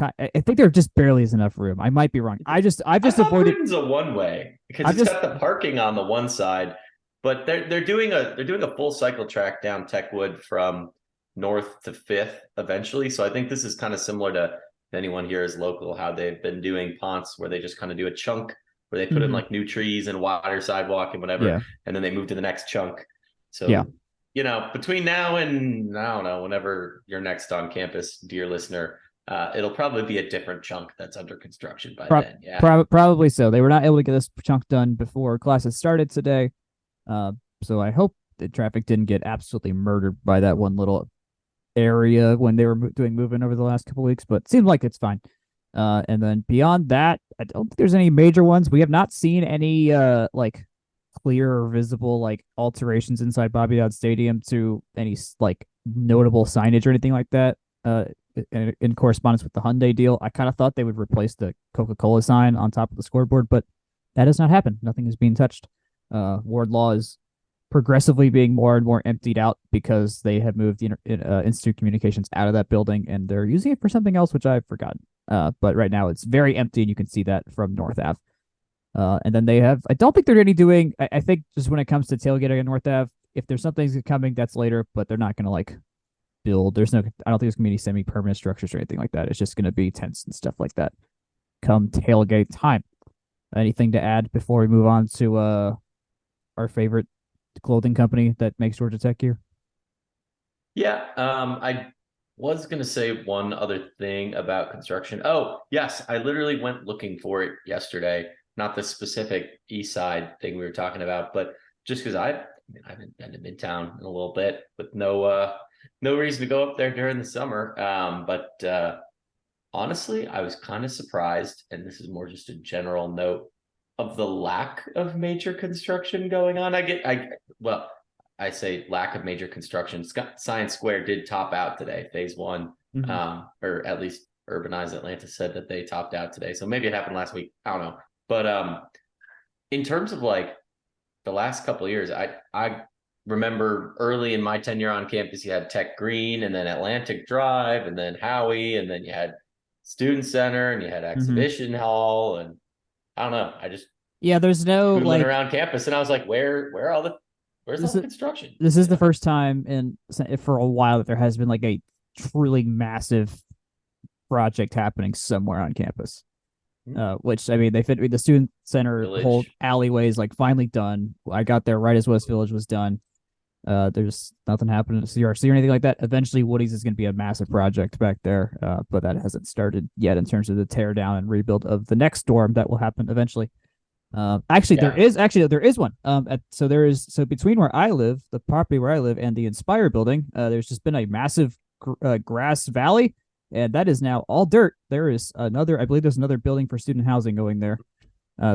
I think there just barely is enough room. I might be wrong. I've just I thought avoided. Britain's a one way because I've it's just got the parking on the one side, but they're doing a full cycle track down Techwood from North to Fifth eventually. So I think this is kind of similar to if anyone here is local, how they've been doing Ponce, where they just kind of do a chunk where they put in like new trees and wider sidewalk and whatever, Yeah. and then they move to the next chunk. So Yeah. between now and I don't know, whenever you're next on campus, dear listener, it'll probably be a different chunk that's under construction by then. Yeah. Probably so. They were not able to get this chunk done before classes started today. So I hope the traffic didn't get absolutely murdered by that one little area when they were doing moving over the last couple of weeks, but it seems like it's fine. And then beyond that, I don't think there's any major ones. We have not seen any like clear or visible like alterations inside Bobby Dodd Stadium to any like notable signage or anything like that. In correspondence with the Hyundai deal, I kind of thought they would replace the Coca-Cola sign on top of the scoreboard, but that has not happened. Nothing is being touched. Wardlaw is progressively being more and more emptied out because they have moved Institute Communications out of that building and they're using it for something else, which I've forgotten. But right now it's very empty, and you can see that from North Ave. And then they have, I don't think they're really doing, I think just when it comes to tailgating at North Ave, if there's something coming, that's later, but they're not going to like build. I don't think there's going to be any semi-permanent structures or anything like that. It's just going to be tents and stuff like that come tailgate time. Anything to add before we move on to our favorite clothing company that makes Georgia Tech gear? Yeah, I was going to say one other thing about construction. Oh, yes, I literally went looking for it yesterday. Not the specific east side thing we were talking about, but just because I haven't been to Midtown in a little bit, with no reason to go up there during the summer. But honestly, I was kind of surprised, and this is more just a general note of the lack of major construction going on. I say lack of major construction. Science Square did top out today, phase one, or at least Urbanize Atlanta said that they topped out today. So maybe it happened last week. I don't know. But in terms of like the last couple of years, I remember early in my tenure on campus, you had Tech Green and then Atlantic Drive and then Howie, and then you had Student Center and you had Exhibition Hall, and I don't know. I just there's no like around campus, and I was like, where's all the construction? This is the first time for a while that there has been like a truly massive project happening somewhere on campus. Which I mean, the student center whole alleyway is like finally done. I got there right as West Village was done. There's nothing happening at CRC or anything like that. Eventually, Woody's is going to be a massive project back there, but that hasn't started yet in terms of the tear down and rebuild of the next dorm that will happen eventually. There is one. So between where I live, the property where I live, and the Inspire building, there's just been a massive grass valley, and that is now all dirt. There is I believe there's another building for student housing going there.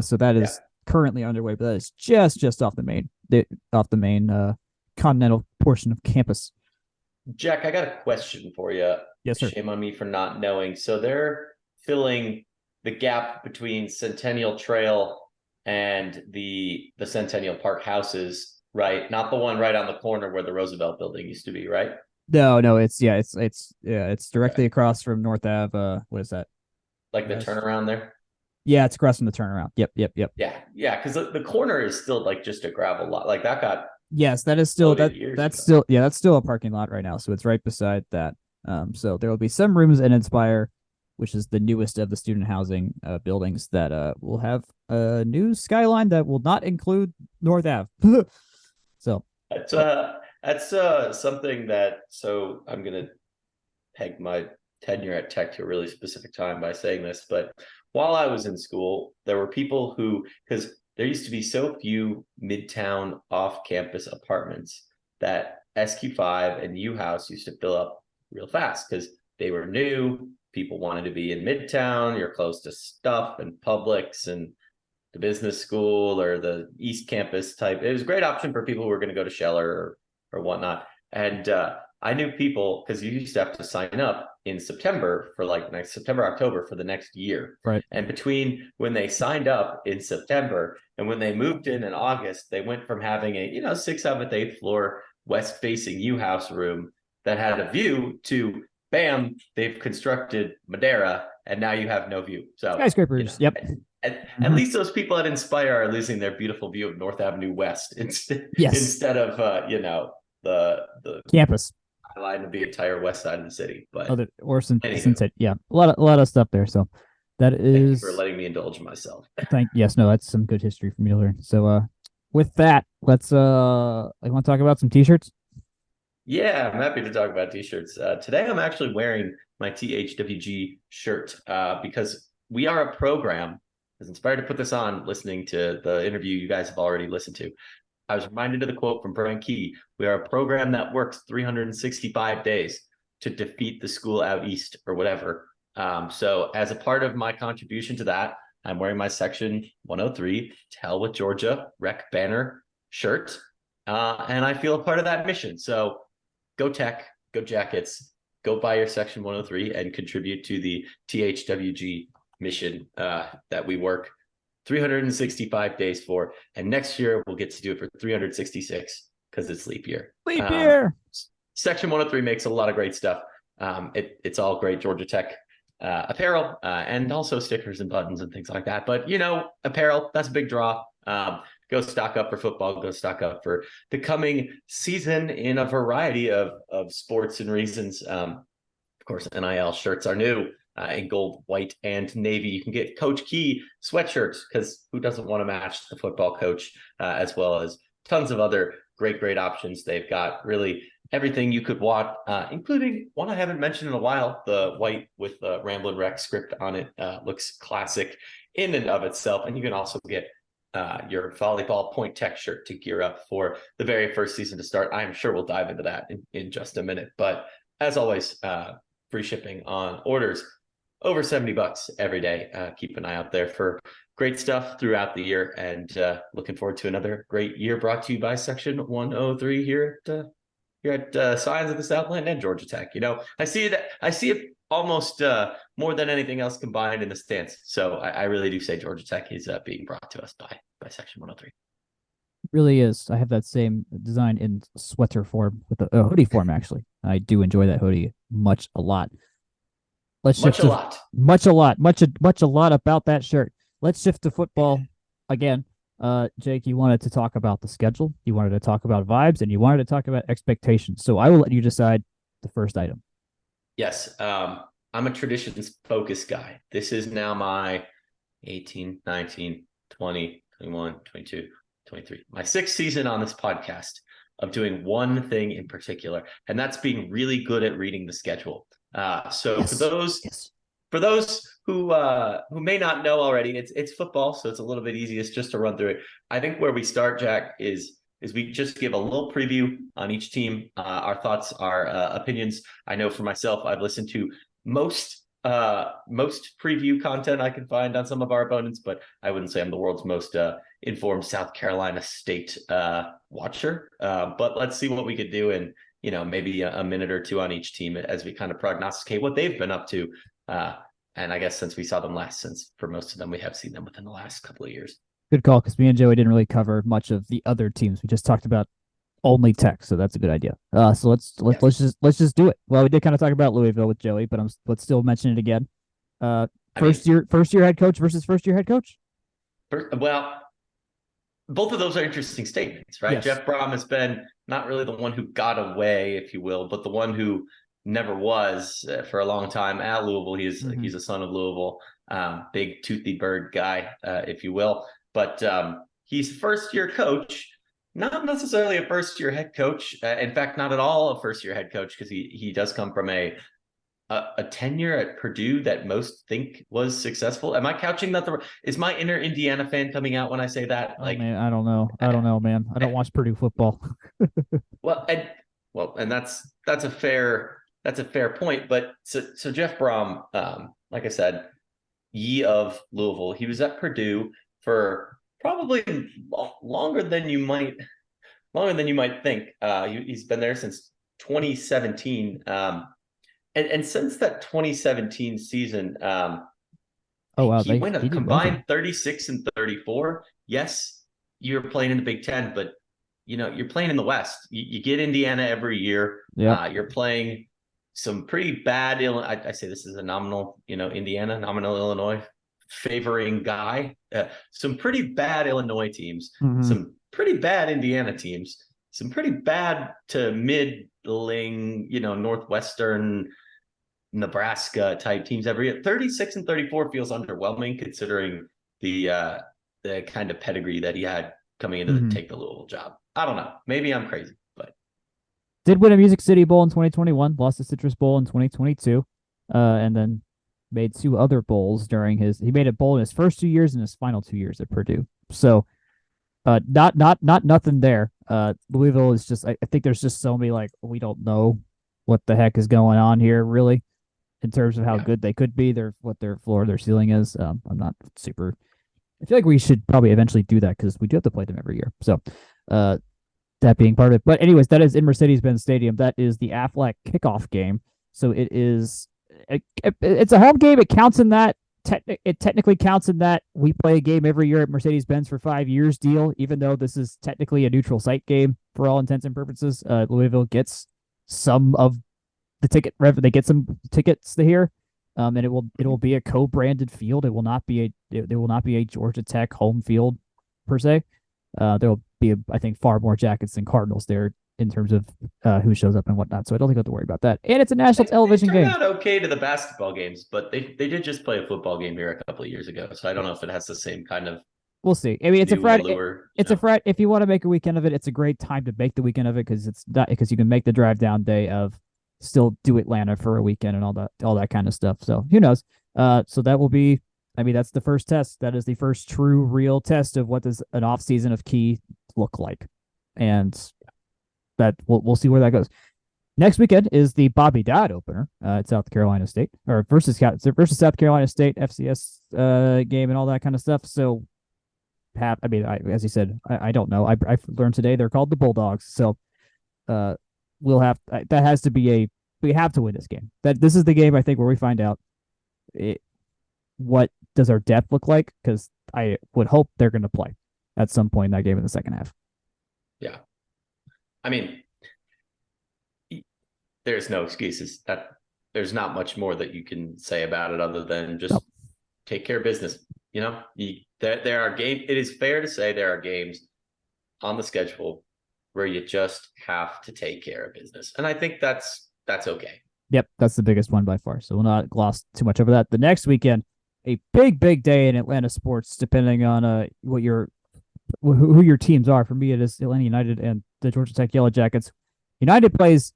So that is currently underway, but that is just off the main continental portion of campus. Jack, I got a question for you. Yes, sir. Shame on me for not knowing. So they're filling the gap between Centennial Trail and the Centennial Park houses, right? Not the one right on the corner where the Roosevelt building used to be, right? No, it's directly across from North Ave. What is that? Like the turnaround there? Yeah, it's across from the turnaround. Yep. Yeah, because the corner is still like just a gravel lot. Like that got that is still that's still a parking lot right now. So it's right beside that. So there will be some rooms in Inspire, which is the newest of the student housing buildings that will have a new skyline that will not include North Ave. So that's something that, so I'm gonna peg my tenure at Tech to a really specific time by saying this, but while I was in school, there were people because there used to be so few midtown off-campus apartments that SQ5 and U House used to fill up real fast because they were new. People wanted to be in Midtown. You're close to Stuff and Publix and the business school or the East Campus type. It was a great option for people who were going to go to Scheller or whatnot. And I knew people, because you used to have to sign up in September for like next September, October for the next year. Right. And between when they signed up in September and when they moved in August, they went from having a 6th, 7th, 8th floor west facing U House room that had a view to bam, they've constructed Madeira, and now you have no view. So skyscrapers. Yep. At least those people at Inspire are losing their beautiful view of North Avenue West Yes. instead of the Campus. line of the entire west side of the city. But or Sunset. Yeah, a lot of stuff there. So that is. Thank you for letting me indulge myself. That's some good history for me to learn. So with that, let's I want to talk about some t-shirts. Yeah, I'm happy to talk about t-shirts. Today I'm actually wearing my THWG shirt because we are a program. I was inspired to put this on listening to the interview you guys have already listened to. I was reminded of the quote from Brent Key. We are a program that works 365 days to defeat the school out east or whatever. So as a part of my contribution to that, I'm wearing my section 103 to hell with Georgia rec banner shirt. And I feel a part of that mission. So go Tech, go Jackets, go buy your section 103 and contribute to the THWG mission that we work 365 days for, and next year we'll get to do it for 366 because it's leap year. Section 103 makes a lot of great stuff. It's all great Georgia Tech apparel and also stickers and buttons and things like that. But apparel, that's a big draw. Go stock up for football. Go stock up for the coming season in a variety of sports and reasons. Of course, NIL shirts are new. In gold, white, and navy. You can get Coach Key sweatshirts because who doesn't want to match the football coach, as well as tons of other great options. They've got really everything you could want, including one I haven't mentioned in a while, the white with the Ramblin' Wreck script on it. Looks classic in and of itself. And you can also get your volleyball Point Tech shirt to gear up for the very first season to start. I'm sure we'll dive into that in just a minute. But as always, free shipping on orders over $70 every day. Keep an eye out there for great stuff throughout the year, and looking forward to another great year brought to you by Section 103 here at Science of the Southland and Georgia Tech. I see it almost more than anything else combined in the stands. So I really do say Georgia Tech is being brought to us by Section 103. It really is. I have that same design in sweater form with a hoodie form. Actually, I do enjoy that hoodie a lot. Much a lot about that shirt. Let's shift to football again. Jake, you wanted to talk about the schedule, you wanted to talk about vibes, and you wanted to talk about expectations. So I will let you decide the first item. Yes, I'm a traditions-focused guy. This is now my 18, 19, 20, 21, 22, 23. My sixth season on this podcast of doing one thing in particular, and that's being really good at reading the schedule. For those who may not know already, it's football, so it's a little bit easiest just to run through it. I think where we start, Jack, is we just give a little preview on each team, our thoughts, our opinions. I know for myself, I've listened to most preview content I can find on some of our opponents, but I wouldn't say I'm the world's most informed South Carolina State watcher. But let's see what we could do in maybe a minute or two on each team as we kind of prognosticate what they've been up to. And I guess since we saw them last, since for most of them, we have seen them within the last couple of years. Good call, because me and Joey didn't really cover much of the other teams. We just talked about only Tech, so that's a good idea. So let's just do it. Well, we did kind of talk about Louisville with Joey, but let's still mention it again. First year head coach versus first year head coach. Well, both of those are interesting statements, right? Yes. Jeff Brom has been not really the one who got away, if you will, but the one who never was for a long time at Louisville. He's a son of Louisville, big toothy bird guy, if you will. But he's first-year coach, not necessarily a first-year head coach. In fact, not at all a first-year head coach, because he does come from a tenure at Purdue that most think was successful. Am I couching that? Is my inner Indiana fan coming out when I say that? Man, I don't know. I don't know, man. I don't watch Purdue football. And that's a fair point. But so Jeff Brom, like I said, ye of Louisville, he was at Purdue for probably longer than you might think. He's been there since 2017. And since that 2017 season, he went a combined 36 and 34. Yes, you're playing in the Big Ten, but you're playing in the West. You get Indiana every year. Yeah. You're playing some pretty bad. I say this is a nominal, Indiana, nominal Illinois favoring guy. Some pretty bad Illinois teams, some pretty bad Indiana teams, some pretty bad to middling, Northwestern Nebraska type teams every year. 36-34 feels underwhelming considering the kind of pedigree that he had coming into take the Louisville job. I don't know. Maybe I'm crazy, but did win a Music City Bowl in 2021, lost the Citrus Bowl in 2022, and then made 2 other bowls during he made a bowl in his first 2 years and his final 2 years at Purdue. So not nothing there. Louisville is just, I think there's just so many, like, we don't know what the heck is going on here, really, in terms of how good they could be, what their floor, their ceiling is. I'm not super. I feel like we should probably eventually do that because we do have to play them every year. So, that being part of it. But anyways, that is in Mercedes-Benz Stadium. That is the Aflac kickoff game. So it's a home game. It counts in that. It technically counts in that we play a game every year at Mercedes-Benz for 5 years deal, even though this is technically a neutral site game for all intents and purposes. Louisville gets some of the ticket revenue. They get some tickets to here, and it will be a co-branded field. It will not be a Georgia Tech home field per se. There will be, I think, far more Jackets than Cardinals there in terms of who shows up and whatnot. So I don't think I have to worry about that. And it's a national television game. They turned out okay to the basketball games, but they did just play a football game here a couple of years ago. So I don't know if it has the same kind of. We'll see. I mean, it's a Friday. Allure, it's a Friday. If you want to make a weekend of it, it's a great time to make the weekend of it because you can make the drive down day of still do Atlanta for a weekend and all that kind of stuff. So who knows? So that will be. I mean, that's the first test. That is the first true, real test of what does an off season of Key look like, and that we'll see where that goes. Next weekend is the Bobby Dodd opener at South Carolina State, or versus South Carolina State FCS game and all that kind of stuff. So, as you said, I don't know. I learned today they're called the Bulldogs. So, we have to win this game. This is the game I think where we find out what does our depth look like, because I would hope they're going to play at some point in that game in the second half. Yeah. I mean, there's no excuses. There's not much more that you can say about it other than just take care of business. There are games. It is fair to say there are games on the schedule where you just have to take care of business, and I think that's okay. Yep, that's the biggest one by far. So we'll not gloss too much over that. The next weekend, a big day in Atlanta sports, depending on who your teams are. For me, it is Atlanta United and the Georgia Tech Yellow Jackets. United plays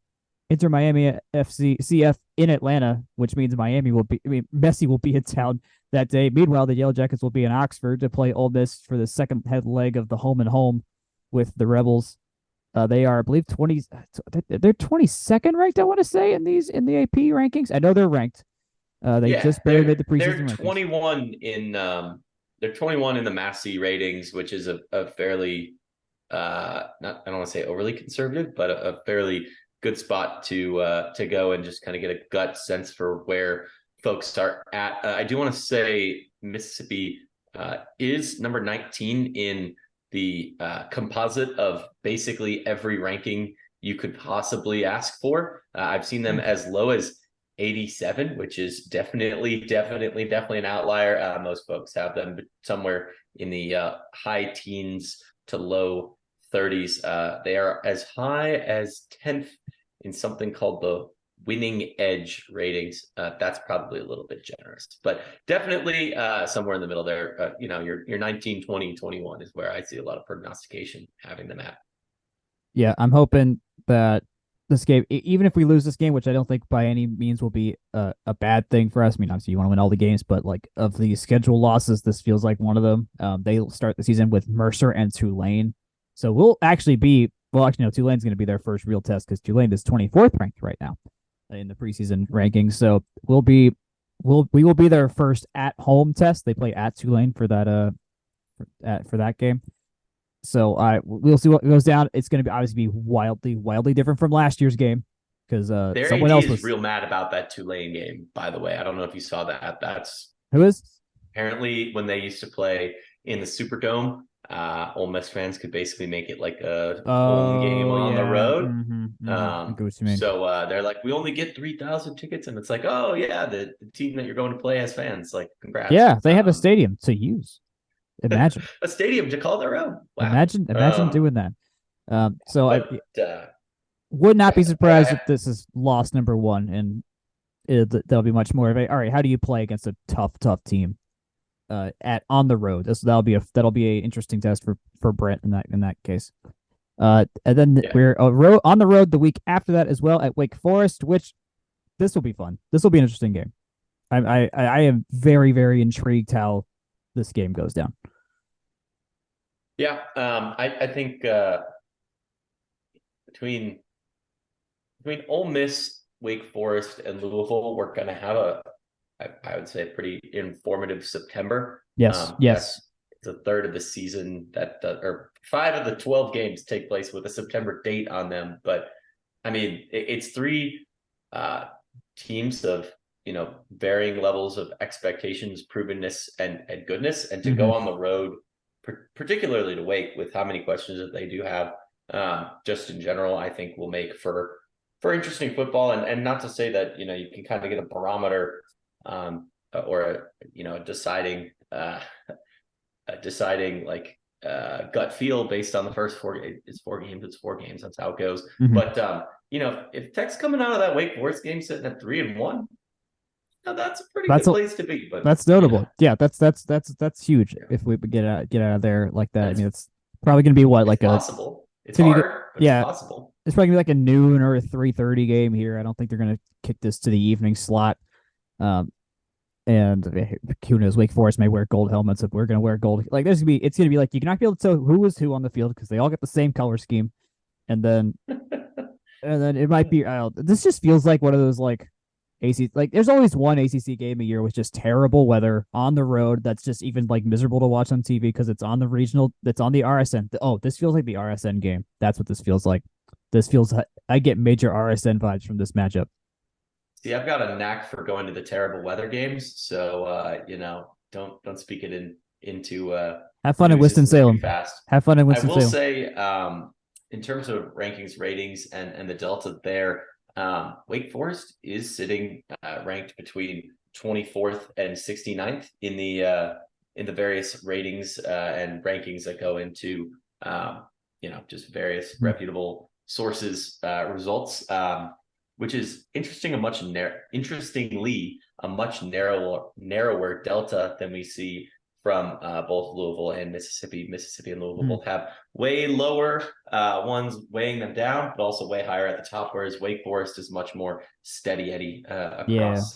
Inter Miami CF in Atlanta, which means Messi will be in town that day. Meanwhile, the Yellow Jackets will be in Oxford to play Ole Miss for the second head leg of the home and home with the Rebels. They are, I believe, they're 22nd ranked, I want to say, in the AP rankings. I know they're ranked. They just barely made the preseason. They're 21 rankings. They're 21 in the Massey ratings, which is a fairly I don't want to say overly conservative, but a fairly good spot to go and just kind of get a gut sense for where folks are at. I do want to say Mississippi is number 19 in the composite of basically every ranking you could possibly ask for. I've seen them as low as 87, which is definitely an outlier. Most folks have them somewhere in the high teens to low 30s. They are as high as 10th in something called the winning edge ratings. That's probably a little bit generous, but definitely somewhere in the middle there. Your 19, 20, 21 is where I see a lot of prognostication having them at. Yeah, I'm hoping that this game, even if we lose this game, which I don't think by any means will be a bad thing for us. I mean, obviously you want to win all the games, but like of the schedule losses, this feels like one of them. They'll start the season with Mercer and Tulane. So we'll actually Tulane's going to be their first real test because Tulane is 24th ranked right now in the preseason rankings. So we will be their first at home test. They play at Tulane for that game. So we'll see what goes down. It's going to be wildly different from last year's game because someone else was real mad about that Tulane game. By the way, I don't know if you saw that. That's who is apparently when they used to play in the Superdome. Ole Miss fans could basically make it like a home game on the road. I get what you mean. So they're like, we only get 3,000 tickets, and it's like, oh yeah, the team that you're going to play has fans. Like, congrats. Yeah, they have a stadium to use. Imagine a stadium to call their own. Wow. Imagine doing that. So I but, would not be surprised if this is loss number one, and there'll be much more of a. All right, how do you play against a tough team? On the road. That'll be a interesting test for Brent in that case. And then we're on the road the week after that as well at Wake Forest, which this will be fun. This will be an interesting game. I am very, very intrigued how this game goes down. Yeah, I think between Ole Miss, Wake Forest, and Louisville, we're going to have I would say, a pretty informative September. Yes. It's a third of the season or 5 of the 12 games take place with a September date on them. But I mean, it's 3 teams of, varying levels of expectations, provenness, and goodness. And to go on the road, particularly to Wake, with how many questions that they do have, just in general, I think will make for interesting football. And not to say that, you can kind of get a barometer or a deciding like gut feel based on the first 4 games. It's 4 games. That's how it goes. But if Tech's coming out of that Wake Forest game sitting at 3-1, that's a pretty good place to be. But that's notable. Yeah, that's huge. Yeah. If we get out of there like that, I mean, it's probably going to be possible. It's hard. But it's possible. It's probably gonna be like a noon or a 3:30 game here. I don't think they're going to kick this to the evening slot. And who knows? Wake Forest may wear gold helmets if we're going to wear gold. Like it's going to be like you're not be able to tell who was who on the field because they all get the same color scheme, and then it might be. This just feels like one of those like AC. Like there's always one ACC game a year with just terrible weather on the road. That's just even like miserable to watch on TV because it's on the regional. It's on the RSN. Oh, this feels like the RSN game. That's what this feels like. I get major RSN vibes from this matchup. See, I've got a knack for going to the terrible weather games, so don't speak it into. Have fun in Winston-Salem. Fast. Have fun in Winston-Salem. I will say, in terms of rankings, ratings, and the delta there, Wake Forest is sitting ranked between 24th and 69th in the various ratings and rankings that go into just various reputable sources results. Which is interestingly a much narrower delta than we see from both Louisville and Mississippi. Mississippi and Louisville both have way lower ones weighing them down, but also way higher at the top. Whereas Wake Forest is much more steady Eddie across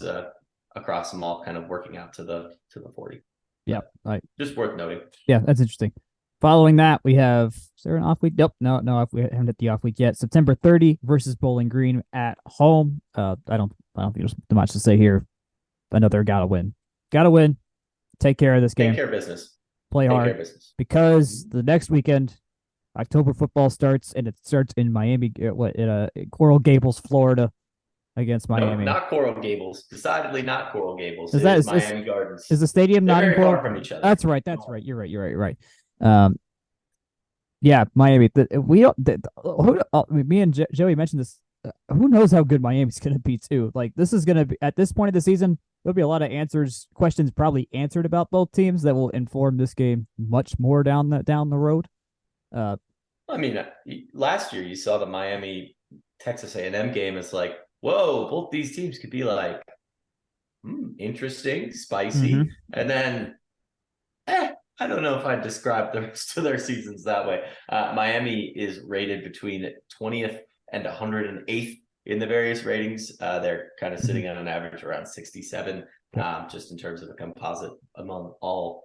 them all, kind of working out to the 40. Yeah, right. Just worth noting. Yeah, that's interesting. Following that, we have, is there an off week? Nope, no, we haven't hit the off week yet. September 30 versus Bowling Green at home. I don't think there's much to say here. Another gotta win. Take care of this game. Take care of business. Play hard. Because the next weekend, October football starts, and it starts in Miami, Coral Gables, Florida, against Miami. No, not Coral Gables. Decidedly not Coral Gables. Is Miami Gardens. Is the stadium not in Coral? Far from each other. That's right. You're right. Miami. Me and Joey mentioned this. Who knows how good Miami's going to be too? Like this is going to be at this point of the season. There'll be a lot of questions probably answered about both teams that will inform this game much more down the road. I mean, last year you saw the Miami Texas A&M game. It's like, whoa, both these teams could be like interesting, spicy, and then. I don't know if I'd describe the rest of their seasons that way. Miami is rated between 20th and 108th in the various ratings. They're kind of sitting on an average around 67, just in terms of a composite among all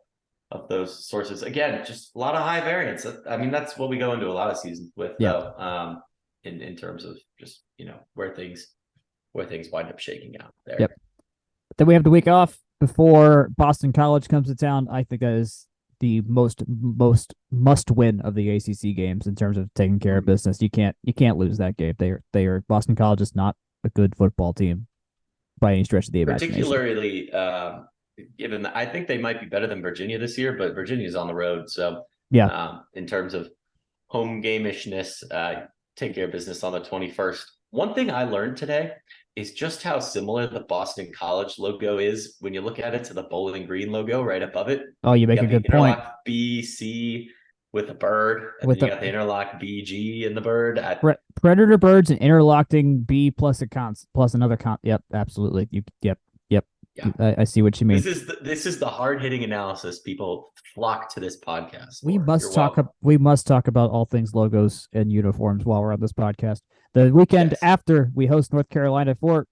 of those sources. Again, just a lot of high variance. I mean, that's what we go into a lot of seasons with, though, in terms of just, where things wind up shaking out there. Yep. Then we have the week off before Boston College comes to town. I think that is the most must win of the ACC games in terms of taking care of business. You can't lose that game. They are Boston College is not a good football team by any stretch of the imagination. Particularly given that I think they might be better than Virginia this year, but Virginia's on the road, so In terms of home game-ishness, take care of business on the 21st. One thing I learned today is just how similar the Boston College logo is when you look at it to the Bowling Green logo right above it. Oh, you make a good point. Interlock BC with a bird, and then you got the interlock BG and the bird. Predator birds and interlocking B plus another Yep, absolutely. Yep. Yeah. I see what you mean. This is the hard-hitting analysis. People flock to this podcast. We must talk about all things logos and uniforms while we're on this podcast. The weekend after we host North Carolina for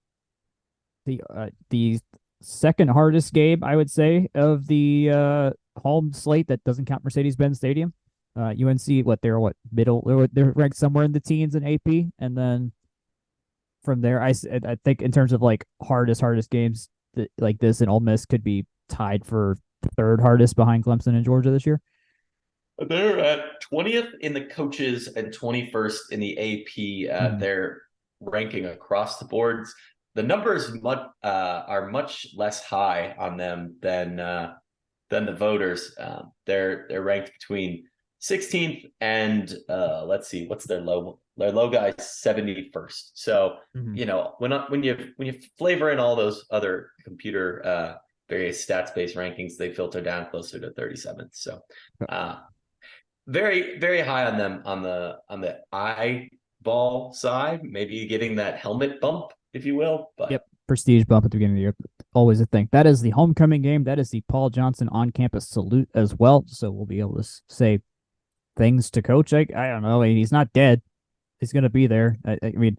the second hardest game, I would say, of the home slate that doesn't count Mercedes-Benz Stadium. UNC, they're ranked somewhere in the teens in AP, and then from there, I think in terms of like hardest games like this, and Ole Miss could be tied for third hardest behind Clemson and Georgia this year. They're at 20th in the coaches and 21st in the AP. They're ranking across the boards. The numbers are much less high on them than the voters. They're ranked between 16th and let's see, what's their low? Their low guy is 71st. So when you flavor in all those other computer various stats-based rankings, they filter down closer to 37th. So very, very high on them on the eyeball side, maybe getting that helmet bump, if you will. But prestige bump at the beginning of the year, always a thing. That is the homecoming game. That is the Paul Johnson on-campus salute as well. So we'll be able to say things to Coach. I don't know. I mean, he's not dead. He's going to be there. I mean,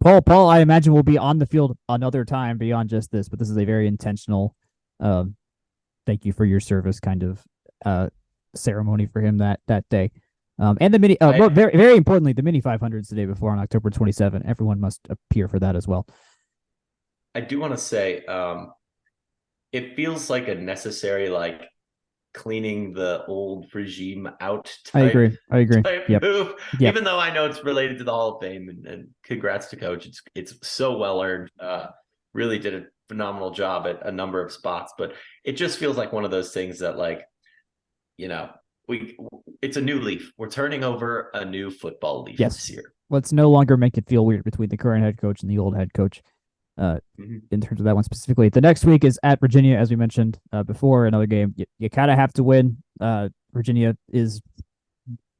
Paul, I imagine, will be on the field another time beyond just this, but this is a very intentional thank you for your service kind of ceremony for him that day. And the mini, very, very importantly, the mini 500s the day before on October 27. Everyone must appear for that as well. I do want to say it feels like a necessary, like, cleaning the old regime out type, I agree. Move. Even though I know it's related to the Hall of Fame, and congrats to Coach. It's so well earned. Really did a phenomenal job at a number of spots, but it just feels like one of those things that, like, it's a new leaf. We're turning over a new football leaf this year. Let's no longer make it feel weird between the current head coach and the old head coach. In terms of that one specifically, the next week is at Virginia, as we mentioned before. Another game you kind of have to win. Virginia is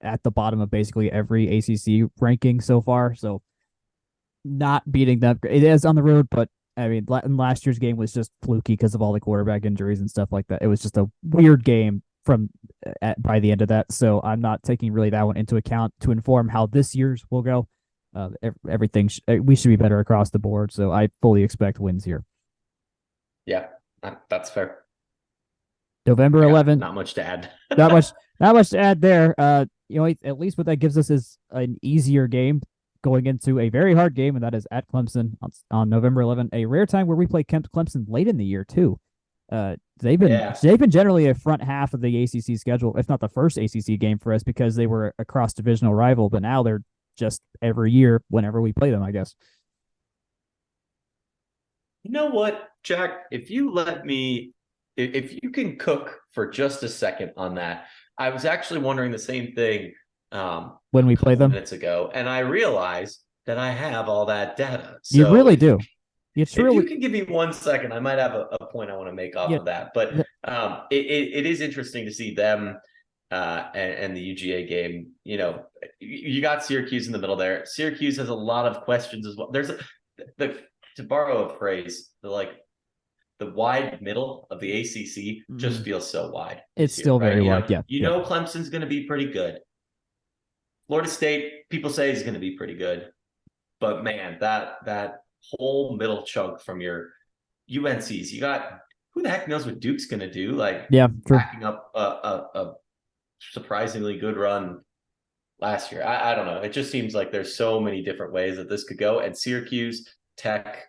at the bottom of basically every ACC ranking so far, so not beating them. It is on the road, but I mean, last year's game was just fluky because of all the quarterback injuries and stuff like that. It was just a weird game by the end of that, so I'm not taking really that one into account to inform how this year's will go. Everything we should be better across the board, so I fully expect wins here. Yeah, that's fair. November 11th. Not much to add. not much to add there. At least what that gives us is an easier game going into a very hard game, and that is at Clemson on November 11th. A rare time where we play Clemson late in the year too. They've been generally a front half of the ACC schedule, if not the first ACC game for us, because they were a cross-divisional rival, but now they're just every year whenever we play them, I guess. You know what, Jack? If you can cook for just a second on that, I was actually wondering the same thing when we play them minutes ago, and I realized that I have all that data. So you really do. If you can give me 1 second, I might have a point I want to make off of that. But it is interesting to see them and the UGA game. You got Syracuse in the middle there. Syracuse has a lot of questions as well. There's to borrow a phrase, the wide middle of the ACC just feels so wide. It's still very wide. Clemson's going to be pretty good. Florida State, people say, is going to be pretty good. But man, that whole middle chunk from your UNCs, you got, who the heck knows what Duke's going to do? Backing up a surprisingly good run last year. I don't know. It just seems like there's so many different ways that this could go. And Syracuse, Tech,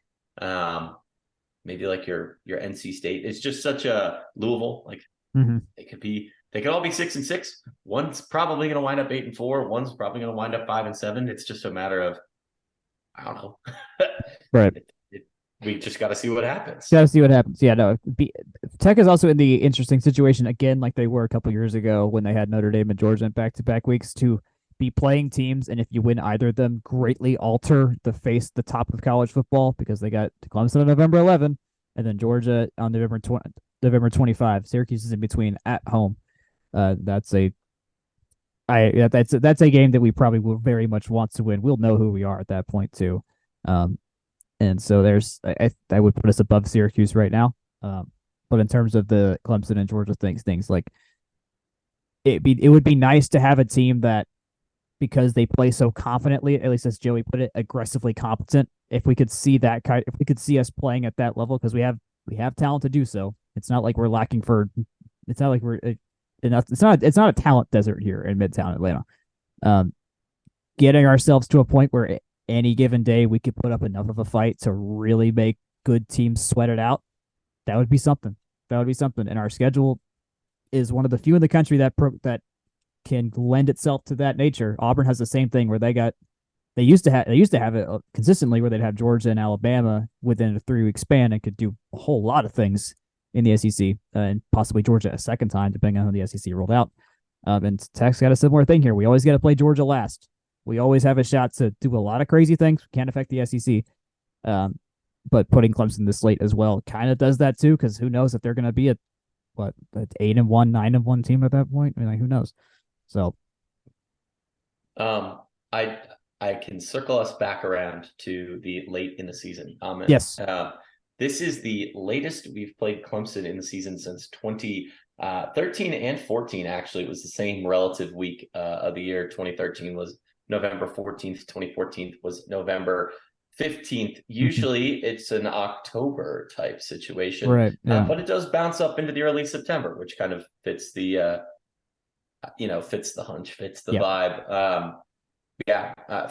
maybe like your NC State. It's just such a Louisville. They could all be 6-6. One's probably going to wind up 8-4. One's probably going to wind up 5-7. It's just a matter of, I don't know. Right. we just got to see what happens. Got to see what happens. Yeah, no. Tech is also in the interesting situation again, like they were a couple years ago when they had Notre Dame and Georgia in back-to-back weeks to be playing teams, and if you win either of them, greatly alter the top of college football because they got Clemson on November 11, and then Georgia on November 25. Syracuse is in between at home. That's a game that we probably will very much want to win. We'll know who we are at that point too. And so I would put us above Syracuse right now. But in terms of the Clemson and Georgia things like it would be nice to have a team that, because they play so confidently, at least as Joey put it, aggressively competent. If we could see us playing at that level, because we have talent to do so. It's not like we're lacking for. It's not like we're enough. It's not a talent desert here in Midtown Atlanta. Getting ourselves to a point where any given day we could put up enough of a fight to really make good teams sweat it out. That would be something. And our schedule is one of the few in the country that can lend itself to that nature. Auburn has the same thing where they used to have it consistently where they'd have Georgia and Alabama within a 3-week span and could do a whole lot of things in the SEC and possibly Georgia a second time depending on how the SEC rolled out. And Tech's got a similar thing here. We always got to play Georgia last. We always have a shot to do a lot of crazy things. Can't affect the SEC. But putting Clemson this late as well kind of does that too, because who knows if they're going to be an 8-1, 9-1 team at that point? I mean, like, who knows? So, I can circle us back around to the late in the season comment. Yes. This is the latest we've played Clemson in the season since 2013 and 14. Actually, it was the same relative week of the year. 2013 was November 14th. 2014 was November 15th. Usually it's an October type situation, right? Yeah. But it does bounce up into the early September, which kind of fits the fits the hunch, fits the vibe.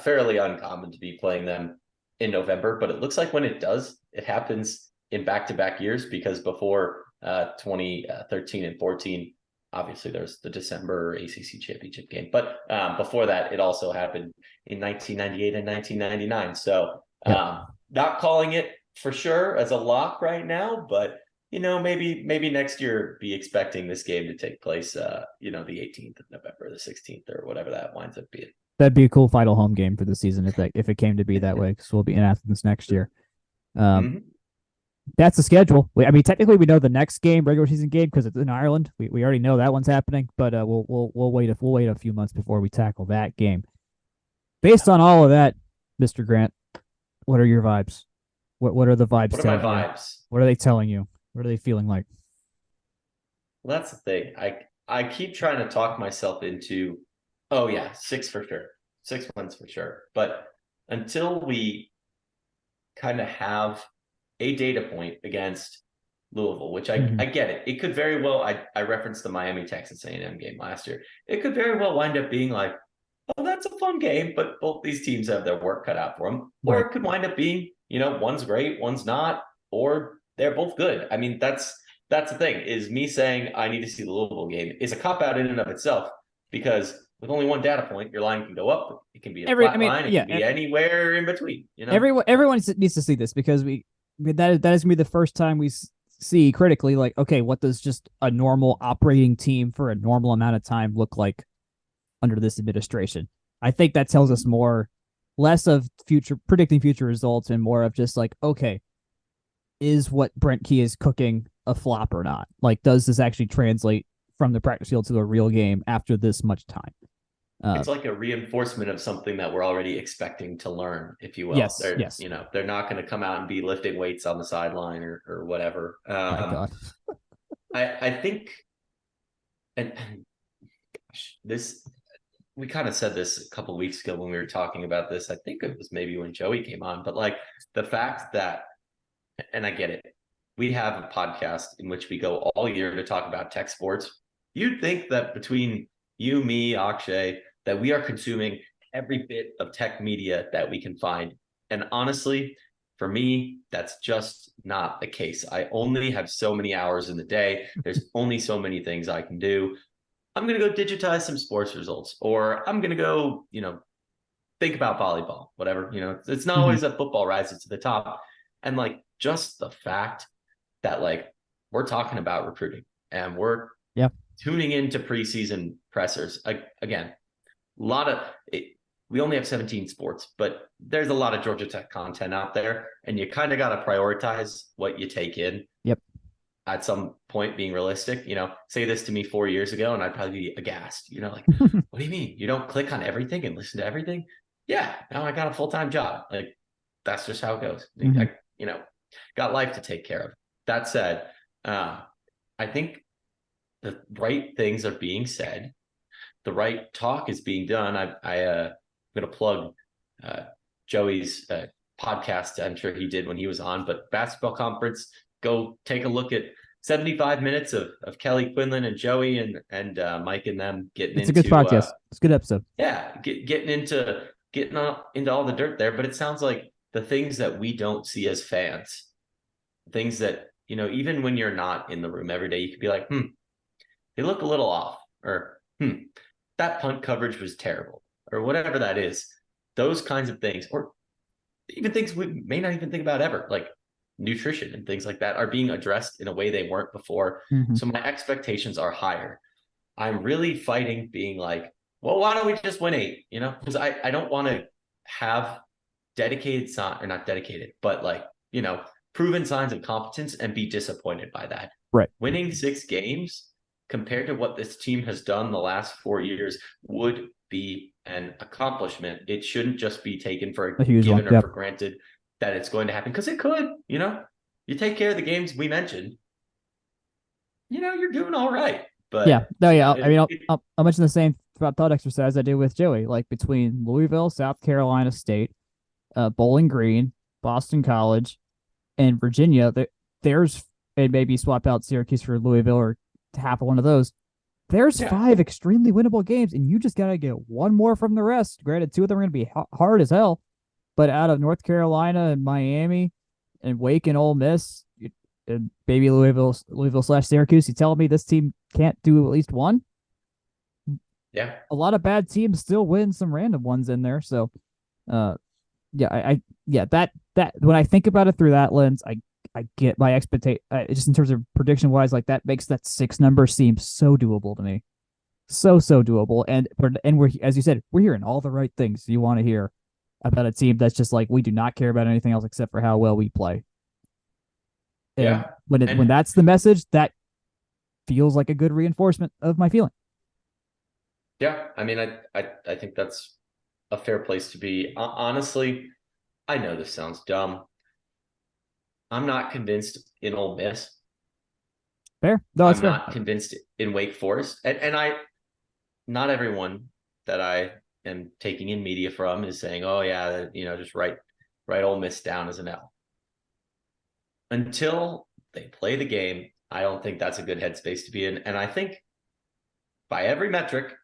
Fairly uncommon to be playing them in November, but it looks like when it does, it happens in back-to-back years, because before 2013 and 14, obviously there's the December ACC championship game, but before that, it also happened in 1998 and 1999. So not calling it for sure as a lock right now, but maybe next year be expecting this game to take place, the 18th of November, the 16th, or whatever that winds up being. That'd be a cool final home game for the season if it came to be that way, because we'll be in Athens next year. That's the schedule. Technically, we know the next regular season game, because it's in Ireland. We already know that one's happening, but we'll wait a few months before we tackle that game. Based on all of that, Mr. Grant, what are your vibes? What are the vibes? What are my vibes? What are they telling you? What are they feeling like? Well, that's the thing. I keep trying to talk myself into, 6 for sure. 6 wins for sure. But until we kind of have a data point against Louisville, which I get it. It could very well, I referenced the Miami Texas A&M game last year. It could very well wind up being like, oh, that's a fun game, but both these teams have their work cut out for them. Or it could wind up being, one's great, one's not, or they're both good. I mean, that's the thing, is me saying I need to see the Louisville game is a cop-out in and of itself, because with only one data point, your line can go up. It can be a flat line. It can be anywhere in between. Everyone needs to see this, because that is going to be the first time we see critically, like, okay, what does just a normal operating team for a normal amount of time look under this administration? I think that tells us less of predicting future results and more of just like, okay, is what Brent Key is cooking a flop or not? Like, does this actually translate from the practice field to a real game after this much time? It's like a reinforcement of something that we're already expecting to learn, if you will. Yes. They're not going to come out and be lifting weights on the sideline or whatever. My God. I think, and gosh, we kind of said this a couple of weeks ago when we were talking about this. I think it was maybe when Joey came on, but like the fact that, and I get it, we have a podcast in which we go all year to talk about tech sports. You'd think that between you, me, Akshay, that we are consuming every bit of tech media that we can find. And honestly, for me, that's just not the case. I only have so many hours in the day. There's only so many things I can do. I'm going to go digitize some sports results, or I'm going to go, think about volleyball, whatever. It's not always that football rises to the top. And like just the fact that like we're talking about recruiting and we're tuning into preseason pressers. Again, a lot of it, we only have 17 sports, but there's a lot of Georgia Tech content out there, and you kind of got to prioritize what you take in. Yep. At some point, being realistic, say this to me 4 years ago, and I'd probably be aghast. Like, what do you mean? You don't click on everything and listen to everything? Yeah, now I got a full-time job. Like, that's just how it goes. Mm-hmm. Got life to take care of. That said, I think the right things are being said. The right talk is being done. I'm going to plug Joey's podcast. I'm sure he did when he was on, but basketball conference, go take a look at 75 minutes of Kelly Quinlan and Joey and Mike and them getting into. It's a good podcast. It's a good episode. Yeah. Getting into all the dirt there, but it sounds like the things that we don't see as fans, things that, even when you're not in the room every day, you could be like, they look a little off, or that punt coverage was terrible, or whatever that is. Those kinds of things, or even things we may not even think about ever, like nutrition and things like that, are being addressed in a way they weren't before. Mm-hmm. So my expectations are higher. I'm really fighting being like, well, why don't we just win 8? Because I don't want to have dedicated or not dedicated, but like, proven signs of competence and be disappointed by that. Right. Winning 6 games compared to what this team has done the last 4 years would be an accomplishment. It shouldn't just be taken for given or for granted that it's going to happen, because it could. You take care of the games we mentioned, you're doing all right. But I'll mention the same thought exercise I did with Joey, like between Louisville, South Carolina State, Bowling Green, Boston College, and Virginia. There's, and maybe swap out Syracuse for Louisville or half of one of those. There's 5 extremely winnable games, and you just got to get one more from the rest. Granted, 2 of them are going to be hard as hell, but out of North Carolina and Miami and Wake and Ole Miss, and maybe Louisville/Syracuse, you telling me this team can't do at least one? Yeah. A lot of bad teams still win some random ones in there. So, that when I think about it through that lens, I get my expectation, just in terms of prediction wise, like that makes that 6 number seem so doable to me. So doable. And we're, as you said, we're hearing all the right things you want to hear about a team that's just like, we do not care about anything else except for how well we play. And when that's the message, that feels like a good reinforcement of my feeling. Yeah. I mean, I think that's a fair place to be. Honestly, I know this sounds dumb. I'm not convinced in Ole Miss. Fair. No, I'm not convinced in Wake Forest. And not everyone that I am taking in media from is saying, oh yeah, just write Ole Miss down as an L. Until they play the game, I don't think that's a good headspace to be in. And I think by every metric,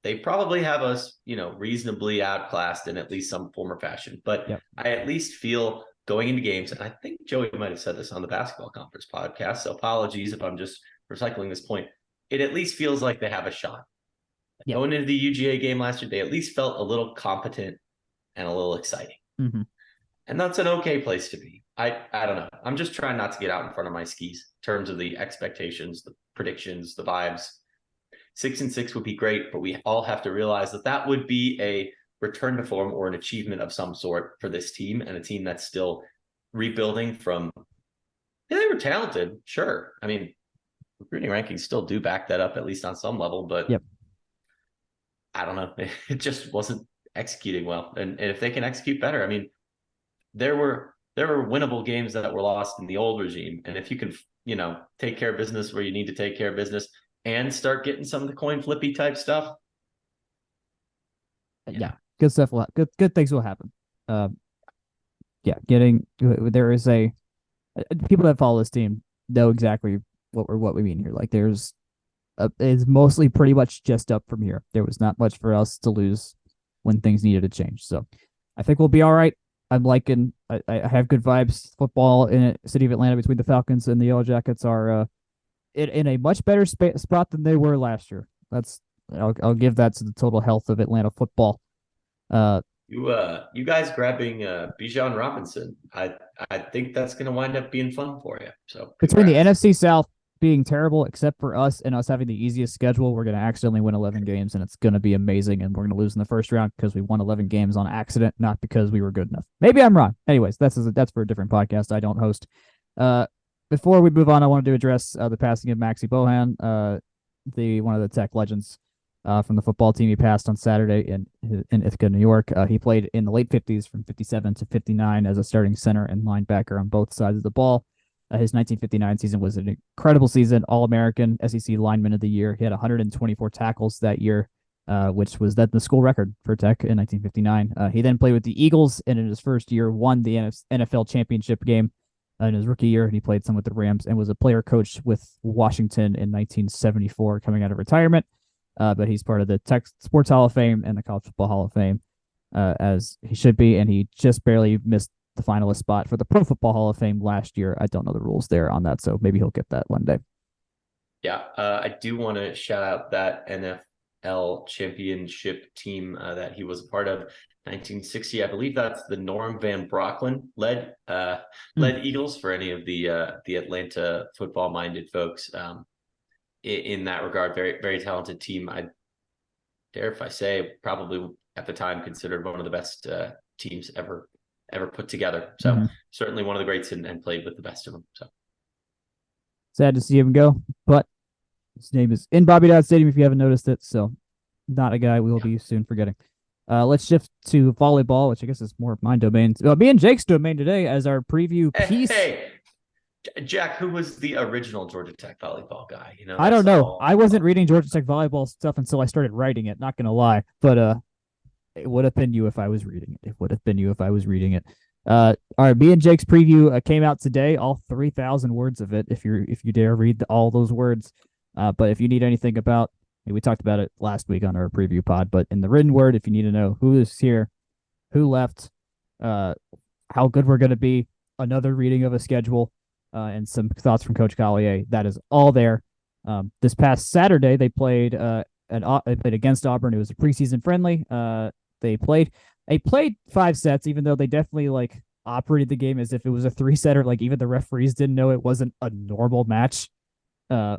they probably have us, reasonably outclassed in at least some form or fashion. But I at least feel going into games, and I think Joey might have said this on the basketball conference podcast, so apologies if I'm just recycling this point. It at least feels like they have a shot. Going into the UGA game last year, they at least felt a little competent and a little exciting. Mm-hmm. And that's an okay place to be. I don't know. I'm just trying not to get out in front of my skis in terms of the expectations, the predictions, the vibes. 6-6 would be great, but we all have to realize that would be a return to form or an achievement of some sort for this team, and a team that's still rebuilding from. Yeah, they were talented, sure. I mean, recruiting rankings still do back that up, at least on some level, but I don't know. It just wasn't executing well. And if they can execute better, I mean, there were winnable games that were lost in the old regime. And if you can, take care of business where you need to take care of business and start getting some of the coin flippy type stuff. Yeah. Good stuff will good things will happen. There is people that follow this team know exactly what we mean here. Like it's mostly pretty much just up from here. There was not much for us to lose when things needed to change. So I think we'll be all right. I'm liking. I have good vibes. Football in the city of Atlanta between the Falcons and the Yellow Jackets are in a much better spot than they were last year. I'll give that to the total health of Atlanta football. You guys grabbing Bijan Robinson. I think that's going to wind up being fun for you. So Between the congrats. NFC South being terrible, except for us and us having the easiest schedule, we're going to accidentally win 11 games, and it's going to be amazing. And we're going to lose in the first round because we won 11 games on accident, not because we were good enough. Maybe I'm wrong. Anyways, that's for a different podcast I don't host. Before we move on, I wanted to address the passing of Maxi Bohan, one of the Tech legends from the football team. He passed on Saturday in Ithaca, New York. He played in the late 50s from 57 to 59 as a starting center and linebacker on both sides of the ball. His 1959 season was an incredible season, All-American, SEC Lineman of the Year. He had 124 tackles that year, which was the school record for Tech in 1959. He then played with the Eagles, and in his first year won the NFL championship game in his rookie year. He played some with the Rams and was a player coach with Washington in 1974 coming out of retirement. But he's part of the Tech Sports Hall of Fame and the College Football Hall of Fame, as he should be, and he just barely missed the finalist spot for the Pro Football Hall of Fame last year. I don't know the rules there on that, so maybe he'll get that one day. Yeah, I do want to shout out that NFL championship team that he was a part of, 1960. I believe that's the Norm Van Brocklin led Eagles, for any of the Atlanta football minded folks. In that regard, very, very talented team. I dare if I say probably at the time considered one of the best teams ever put together. So certainly one of the greats and played with the best of them. So sad to see him go, but his name is in Bobby Dodd Stadium if you haven't noticed it. So not a guy we will be soon forgetting. Let's shift to volleyball, which I guess is more of my domain. Me and Jake's domain today as our preview piece. Hey, Jack, who was the original Georgia Tech volleyball guy? I don't know. I wasn't reading Georgia Tech volleyball stuff until I started writing it. Not gonna lie, but it would have been you if I was reading it. All right, me and Jake's preview came out today. All 3,000 words of it. If you dare read all those words. But if you need anything about, we talked about it last week on our preview pod. But in the written word, if you need to know who is here, who left, how good we're gonna be, another reading of a schedule. And some thoughts from Coach Collier. That is all there. This past Saturday, they played against Auburn. It was a preseason friendly. They played 5 sets, even though they definitely operated the game as if it was a 3-setter. Like even the referees didn't know it wasn't a normal match,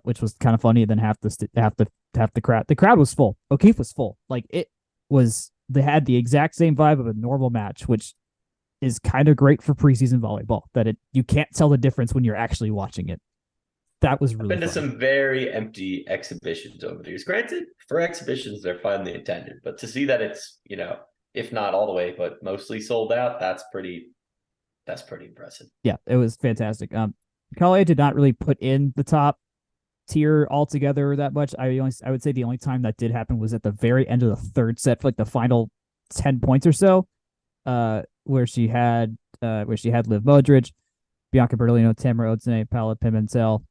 which was kind of funny. And then half the crowd was full. O'Keefe was full. They had the exact same vibe of a normal match, which is kind of great for preseason volleyball, that you can't tell the difference when you're actually watching it. That was really I've been to some very empty exhibitions over the years. Granted, for exhibitions, they're finely attended, but to see that it's, if not all the way, but mostly sold out, that's pretty impressive. Yeah, it was fantastic. Collier did not really put in the top tier altogether that much. I would say the only time that did happen was at the very end of the third set for the final 10 points or so. Where she had Liv Modric, Bianca Bertolino, Tamara Odzane, Paula Pimentel,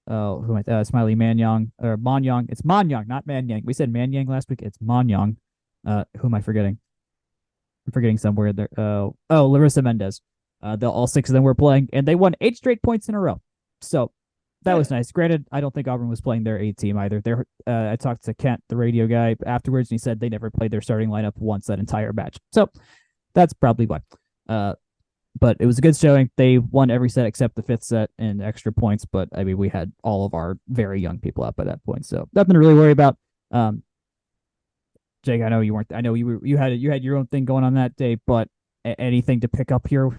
Smiley Manyang or Manyang. It's Manyang, not Manyang. We said Manyang last week. It's Manyang. Who am I forgetting? I'm forgetting somewhere there. Larissa Mendez. All 6 of them were playing, and they won 8 straight points in a row. So that was nice. Granted, I don't think Auburn was playing their A team either. I talked to Kent, the radio guy, afterwards, and he said they never played their starting lineup once that entire match. So that's probably why. But it was a good showing. They won every set except the 5th set and extra points. But I mean, we had all of our very young people out by that point, so nothing to really worry about. Jake, I know you weren't. I know you had your own thing going on that day, but anything to pick up here?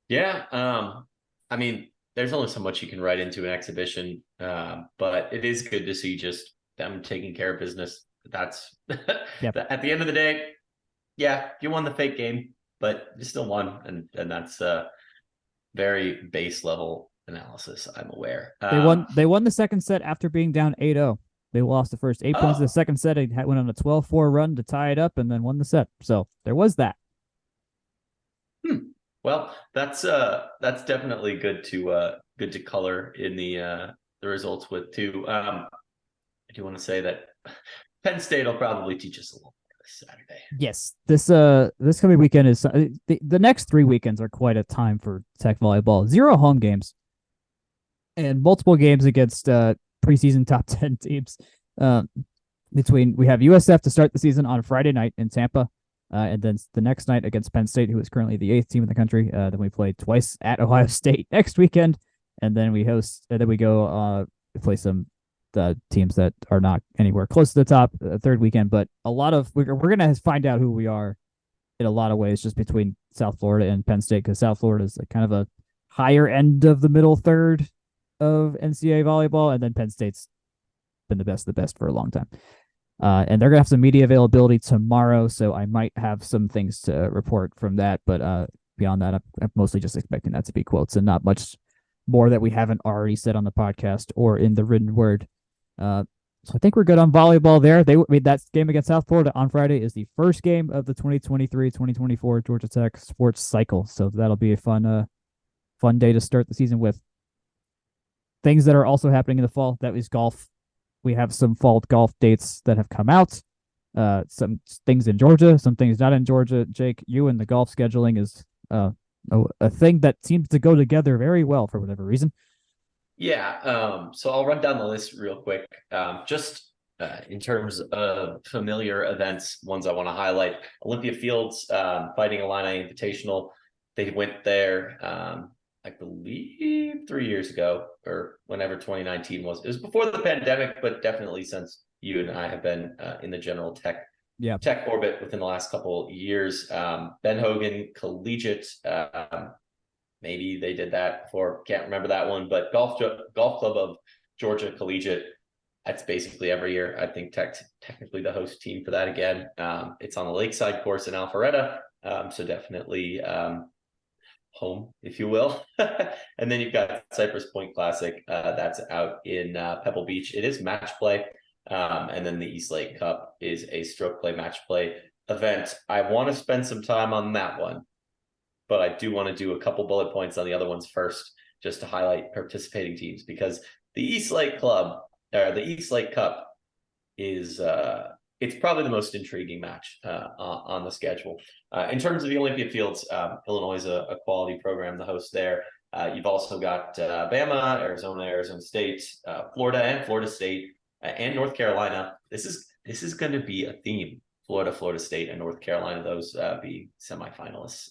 Yeah. I mean, there's only so much you can write into an exhibition, but it is good to see just them taking care of business. That's at the end of the day. Yeah, you won the fake game, but you still won, and that's very base level analysis. I'm aware. They won the second set after being down 8-0. They lost the first 8 points of the second set. They went on a 12-4 run to tie it up, and then won the set. So there was that. Well, that's definitely good to color in the results with too. I do want to say that Penn State will probably teach us a little. Saturday. Yes, this coming weekend is the next 3 weekends are quite a time for Tech volleyball. 0 home games and multiple games against preseason top 10 teams. we have USF to start the season on Friday night in Tampa. And then the next night against Penn State, who is currently the 8th team in the country. Then we play twice at Ohio State next weekend, and then we go play some teams that are not anywhere close to the top third weekend. But we're gonna find out who we are in a lot of ways just between South Florida and Penn State, because South Florida is kind of a higher end of the middle third of NCAA volleyball, and then Penn State's been the best of the best for a long time. And they're going to have some media availability tomorrow, so I might have some things to report from that. But beyond that, I'm mostly just expecting that to be quotes and not much more that we haven't already said on the podcast or in the written word. So I think we're good on volleyball there. That game against South Florida on Friday is the first game of the 2023-2024 Georgia Tech sports cycle. So that'll be a fun day to start the season with. Things that are also happening in the fall, that is golf. We have some fall golf dates that have come out. Some things in Georgia, some things not in Georgia. Jake, you and the golf scheduling is a thing that seems to go together very well for whatever reason. Yeah. So I'll run down the list real quick. Just in terms of familiar events, ones I want to highlight. Olympia Fields Fighting Illini Invitational. They went there. I believe 3 years ago, or whenever 2019 was. It was before the pandemic, but definitely since you and I have been in the general tech orbit within the last couple years. Ben Hogan Collegiate, maybe they did that before. Can't remember that one, but Golf Club of Georgia Collegiate. That's basically every year. I think technically the host team for that again. It's on the Lakeside course in Alpharetta, so definitely. Home, if you will. And then you've got Cypress Point Classic. That's out in Pebble Beach. It is match play. And then the East Lake Cup is a stroke play match play event. I want to spend some time on that one, but I do want to do a couple bullet points on the other ones first, just to highlight participating teams, because the East Lake Cup is it's probably the most intriguing match on the schedule. In terms of the Olympia Fields, Illinois is a quality program, the host there. You've also got Bama, Arizona State, Florida and Florida State, and North Carolina. This is going to be a theme. Florida State, and North Carolina, those being semifinalists.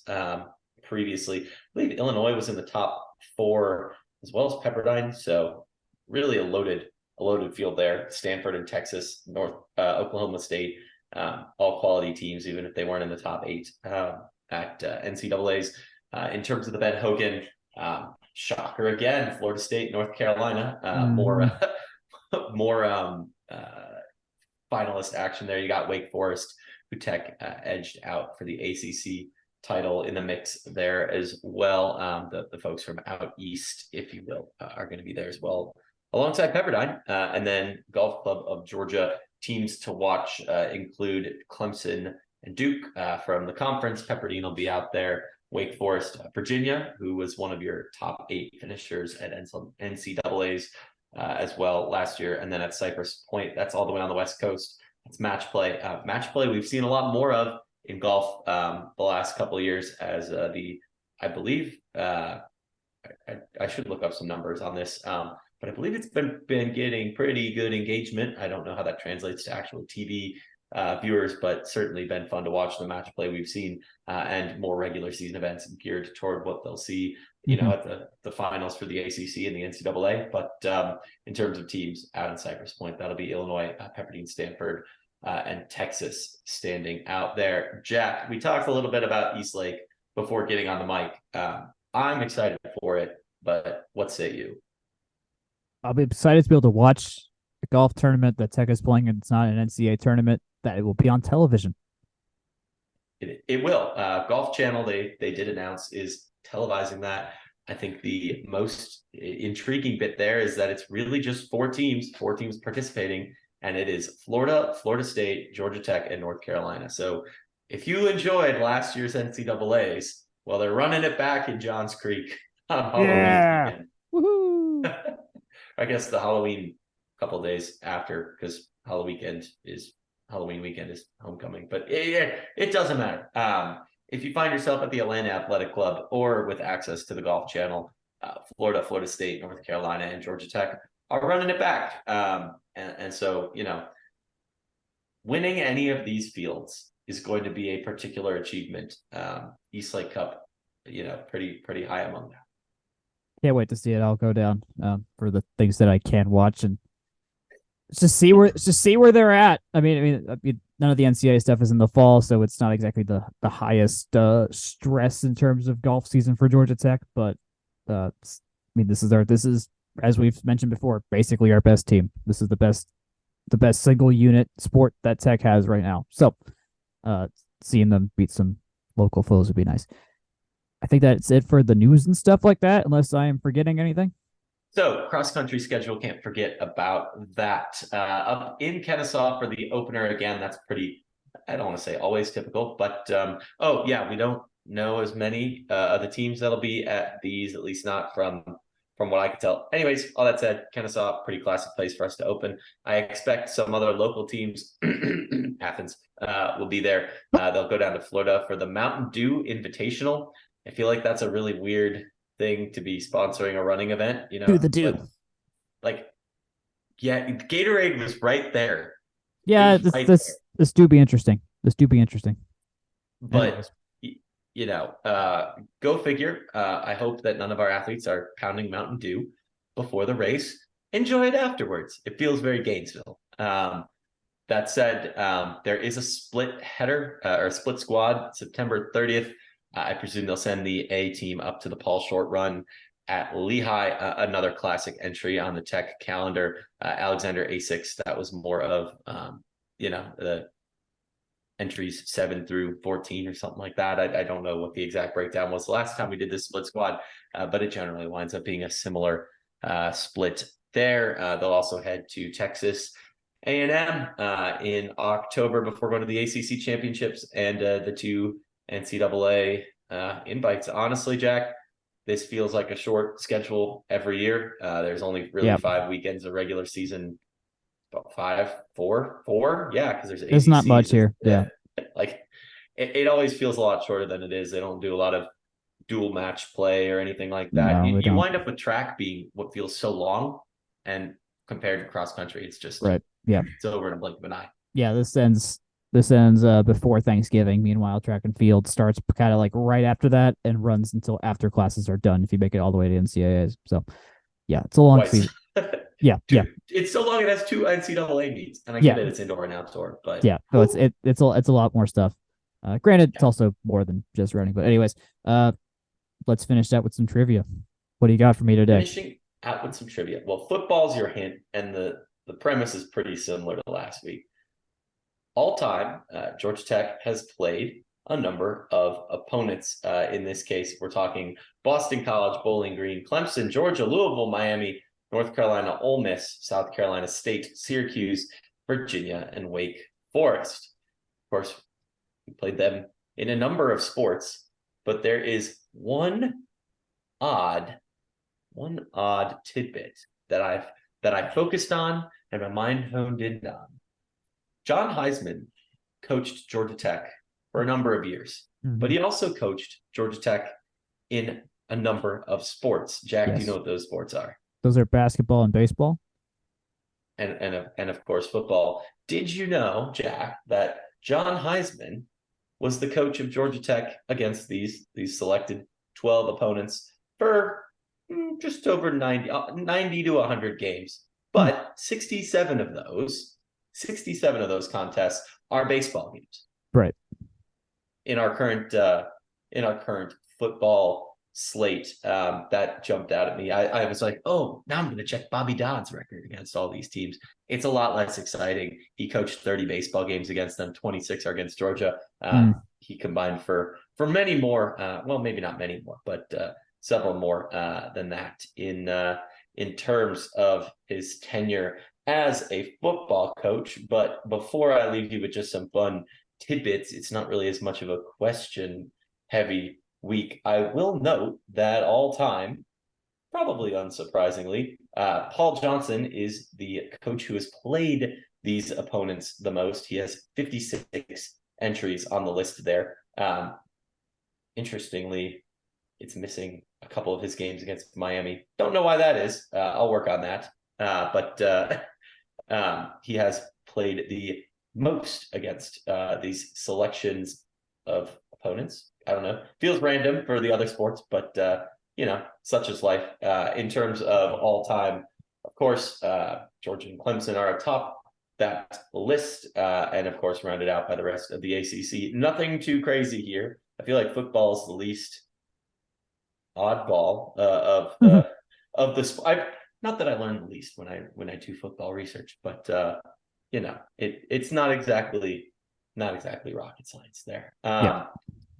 Previously, I believe Illinois was in the top 4 as well as Pepperdine. So really a loaded field there. Stanford and Texas, Oklahoma State, all quality teams, even if they weren't in the top 8 at NCAA's. In terms of the Ben Hogan, shocker again, Florida State, North Carolina, more finalist action there. You got Wake Forest, who Tech edged out for the ACC title in the mix there as well. The folks from out east, if you will, are going to be there as well, alongside Pepperdine. And then Golf Club of Georgia teams to watch include Clemson and Duke from the conference. Pepperdine will be out there. Wake Forest, Virginia, who was one of your top 8 finishers at NCAA's as well last year. And then at Cypress Point, that's all the way on the West Coast. It's match play. Match play we've seen a lot more of in golf the last couple of years, as I believe, I should look up some numbers on this, but I believe it's been getting pretty good engagement. I don't know how that translates to actual TV viewers, but certainly been fun to watch the match play we've seen, and more regular season events geared toward what they'll see, at the finals for the ACC and the NCAA. But in terms of teams out in Cypress Point, that'll be Illinois, Pepperdine, Stanford, and Texas standing out there. Jack, we talked a little bit about East Lake before getting on the mic. I'm excited for it, but what say you? I'll be excited to be able to watch a golf tournament that Tech is playing, and it's not an NCAA tournament, that it will be on television. It will. Golf Channel, they did announce, is televising that. I think the most intriguing bit there is that it's really just 4 teams participating, and it is Florida, Florida State, Georgia Tech, and North Carolina. So if you enjoyed last year's NCAAs, well, they're running it back in Johns Creek on Halloween weekend. Woohoo! I guess the Halloween couple days after, because Halloween weekend is homecoming, but it doesn't matter. If you find yourself at the Atlanta Athletic Club or with access to the Golf Channel, Florida, Florida State, North Carolina, and Georgia Tech are running it back. And so, winning any of these fields is going to be a particular achievement. East Lake Cup, pretty high among them. Can't wait to see it all go down for the things that I can watch and just see where they're at. I mean, none of the NCAA stuff is in the fall, so it's not exactly the highest stress in terms of golf season for Georgia Tech. But this is as we've mentioned before, basically our best team. This is the best single unit sport that Tech has right now. So, seeing them beat some local foes would be nice. I think that's it for the news and stuff like that, unless I am forgetting anything. So cross-country schedule, can't forget about that. Up in Kennesaw for the opener again. That's pretty, I don't want to say always typical, but we don't know as many of the teams that'll be at these, at least not from what I can tell. Anyways, all that said, Kennesaw, pretty classic place for us to open. I expect some other local teams, Athens, will be there. They'll go down to Florida for the Mountain Dew Invitational. I feel like that's a really weird thing to be sponsoring a running event, Do the do. Gatorade was right there. Yeah, this do be interesting. But go figure. I hope that none of our athletes are pounding Mountain Dew before the race. Enjoy it afterwards. It feels very Gainesville. That said, there is a split header or split squad September 30th. I presume they'll send the A team up to the Paul Short Run at Lehigh, another classic entry on the Tech calendar. Alexander A6, that was more of, the entries 7 through 14 or something like that. I don't know what the exact breakdown was the last time we did this split squad, but it generally winds up being a similar split there. They'll also head to Texas A&M in October before going to the ACC championships and the two NCAA invites. Honestly, Jack, this feels like a short schedule every year. There's only really 5 weekends of regular season. About 4. Yeah, because there's ACC, not much here. Yeah. It always feels a lot shorter than it is. They don't do a lot of dual match play or anything like that. No, you wind up with track being what feels so long, and compared to cross country, it's just right. Yeah, it's over in a blink of an eye. Yeah, this ends before Thanksgiving. Meanwhile, track and field starts kind of like right after that and runs until after classes are done if you make it all the way to NCAAs. So yeah, it's a long season. Yeah. It's so long it has 2 NCAA meets, and I get it, it's indoor and outdoor, but so it's a lot more stuff. Granted, it's also more than just running, but anyways, let's finish that with some trivia. What do you got for me today? Finishing out with some trivia. Well, football's your hint, and the premise is pretty similar to last week. All time, Georgia Tech has played a number of opponents. In this case, we're talking Boston College, Bowling Green, Clemson, Georgia, Louisville, Miami, North Carolina, Ole Miss, South Carolina State, Syracuse, Virginia, and Wake Forest. Of course, we played them in a number of sports, but there is one odd tidbit that I focused on and my mind honed in on. John Heisman coached Georgia Tech for a number of years, but he also coached Georgia Tech in a number of sports. Jack, do you know what those sports are? Those are basketball and baseball. And of course, football. Did you know, Jack, that John Heisman was the coach of Georgia Tech against these selected 12 opponents for just over 90 to 100 games? But 67 of those contests are baseball games. Right. In our current football slate, that jumped out at me. I was like, oh, now I'm going to check Bobby Dodd's record against all these teams. It's a lot less exciting. He coached 30 baseball games against them. 26 are against Georgia. He combined for many more. Well, maybe not many more, but several more than that in terms of his tenure as a football coach. But before I leave you with just some fun tidbits, it's not really as much of a question heavy week. I will note that all time, probably unsurprisingly, Paul Johnson is the coach who has played these opponents the most. He has 56 entries on the list there. Interestingly, it's missing a couple of his games against Miami. Don't know why that is. I'll work on that. But he has played the most against these selections of opponents. I don't know. Feels random for the other sports, but such is life. In terms of all time, of course, Georgia and Clemson are atop that list, and of course rounded out by the rest of the ACC. Nothing too crazy here. I feel like football is the least oddball of the. Not that I learned the least when I do football research, but it's not exactly rocket science there.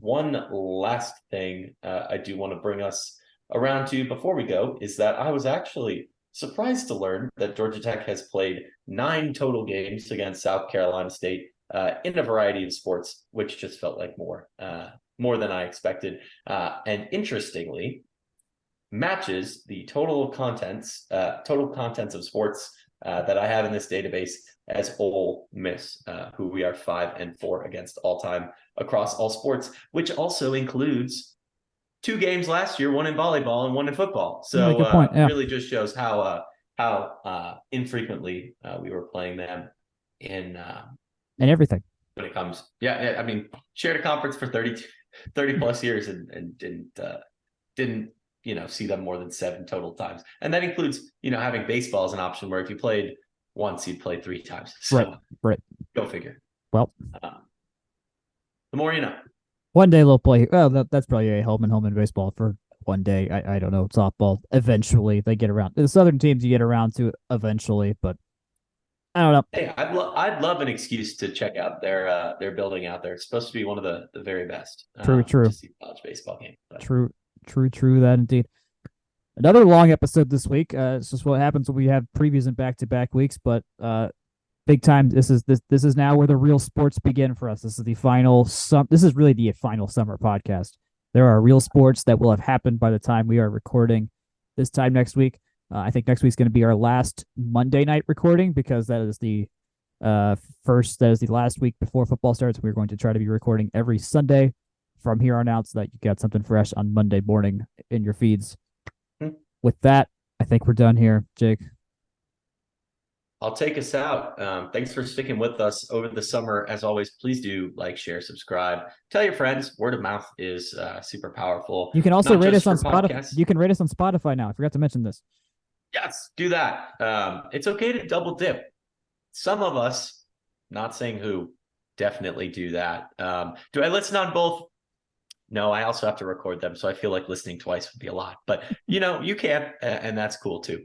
One last thing I do want to bring us around to before we go is that I was actually surprised to learn that Georgia Tech has played 9 total games against South Carolina State in a variety of sports, which just felt like more than I expected. And interestingly, matches the total contents of sports that I have in this database as Ole Miss, who we are 5-4 against all time across all sports, which also includes 2 games last year, one in volleyball and one in football. So good point. Really just shows how infrequently we were playing them in and everything when it comes. Yeah, I mean, shared a conference for 30 plus years and didn't see them more than 7 total times. And that includes, having baseball as an option where if you played once, you'd play 3 times. So, right. Go figure. Well, the more you know. One day they'll play. Well, that's probably a home and baseball for one day. I don't know. Softball. Eventually they get around. The Southern teams you get around to eventually, but I don't know. Hey, I'd love an excuse to check out their building out there. It's supposed to be one of the very best. True. To see college baseball game. But. True. That indeed. Another long episode this week. It's just what happens when we have previews in back-to-back weeks, but big time. This is now where the real sports begin for us. This is the final. This is really the final summer podcast. There are real sports that will have happened by the time we are recording this time next week. I think next week's going to be our last Monday night recording because that is the last week before football starts. We're going to try to be recording every Sunday from here on out so that you got something fresh on Monday morning in your feeds. With that, I think we're done here, Jake. I'll take us out. Thanks for sticking with us over the summer. As always, please do like, share, subscribe. Tell your friends. Word of mouth is super powerful. You can also rate us on Spotify. You can rate us on Spotify now. I forgot to mention this. Yes, do that. It's okay to double dip. Some of us, not saying who, definitely do that. Do I listen on both? No, I also have to record them, so I feel like listening twice would be a lot. But, you can, and that's cool too.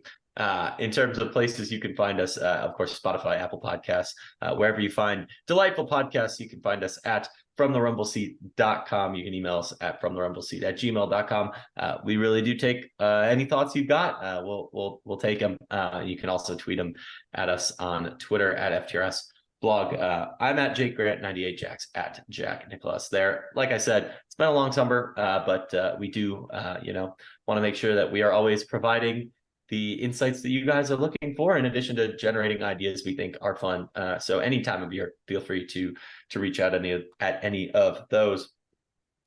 In terms of places you can find us, of course, Spotify, Apple Podcasts, wherever you find delightful podcasts, you can find us at fromtherumbleseat.com. You can email us at fromtherumbleseat@gmail.com. We really do take any thoughts you've got. We'll take them. You can also tweet them at us on Twitter at FTRS. Blog. I'm at Jake Grant 98 Jacks at Jack Nicholas there. Like I said, it's been a long summer, but we do, want to make sure that we are always providing the insights that you guys are looking for, in addition to generating ideas we think are fun. So any time of year, feel free to reach out at any of those.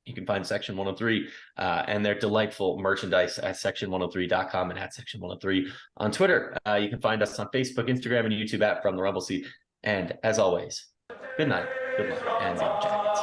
You can find Section 103 and their delightful merchandise at section103.com and at Section103 on Twitter. You can find us on Facebook, Instagram, and YouTube at From the Rumble Seat. And as always, good night, good luck, and go Jackets.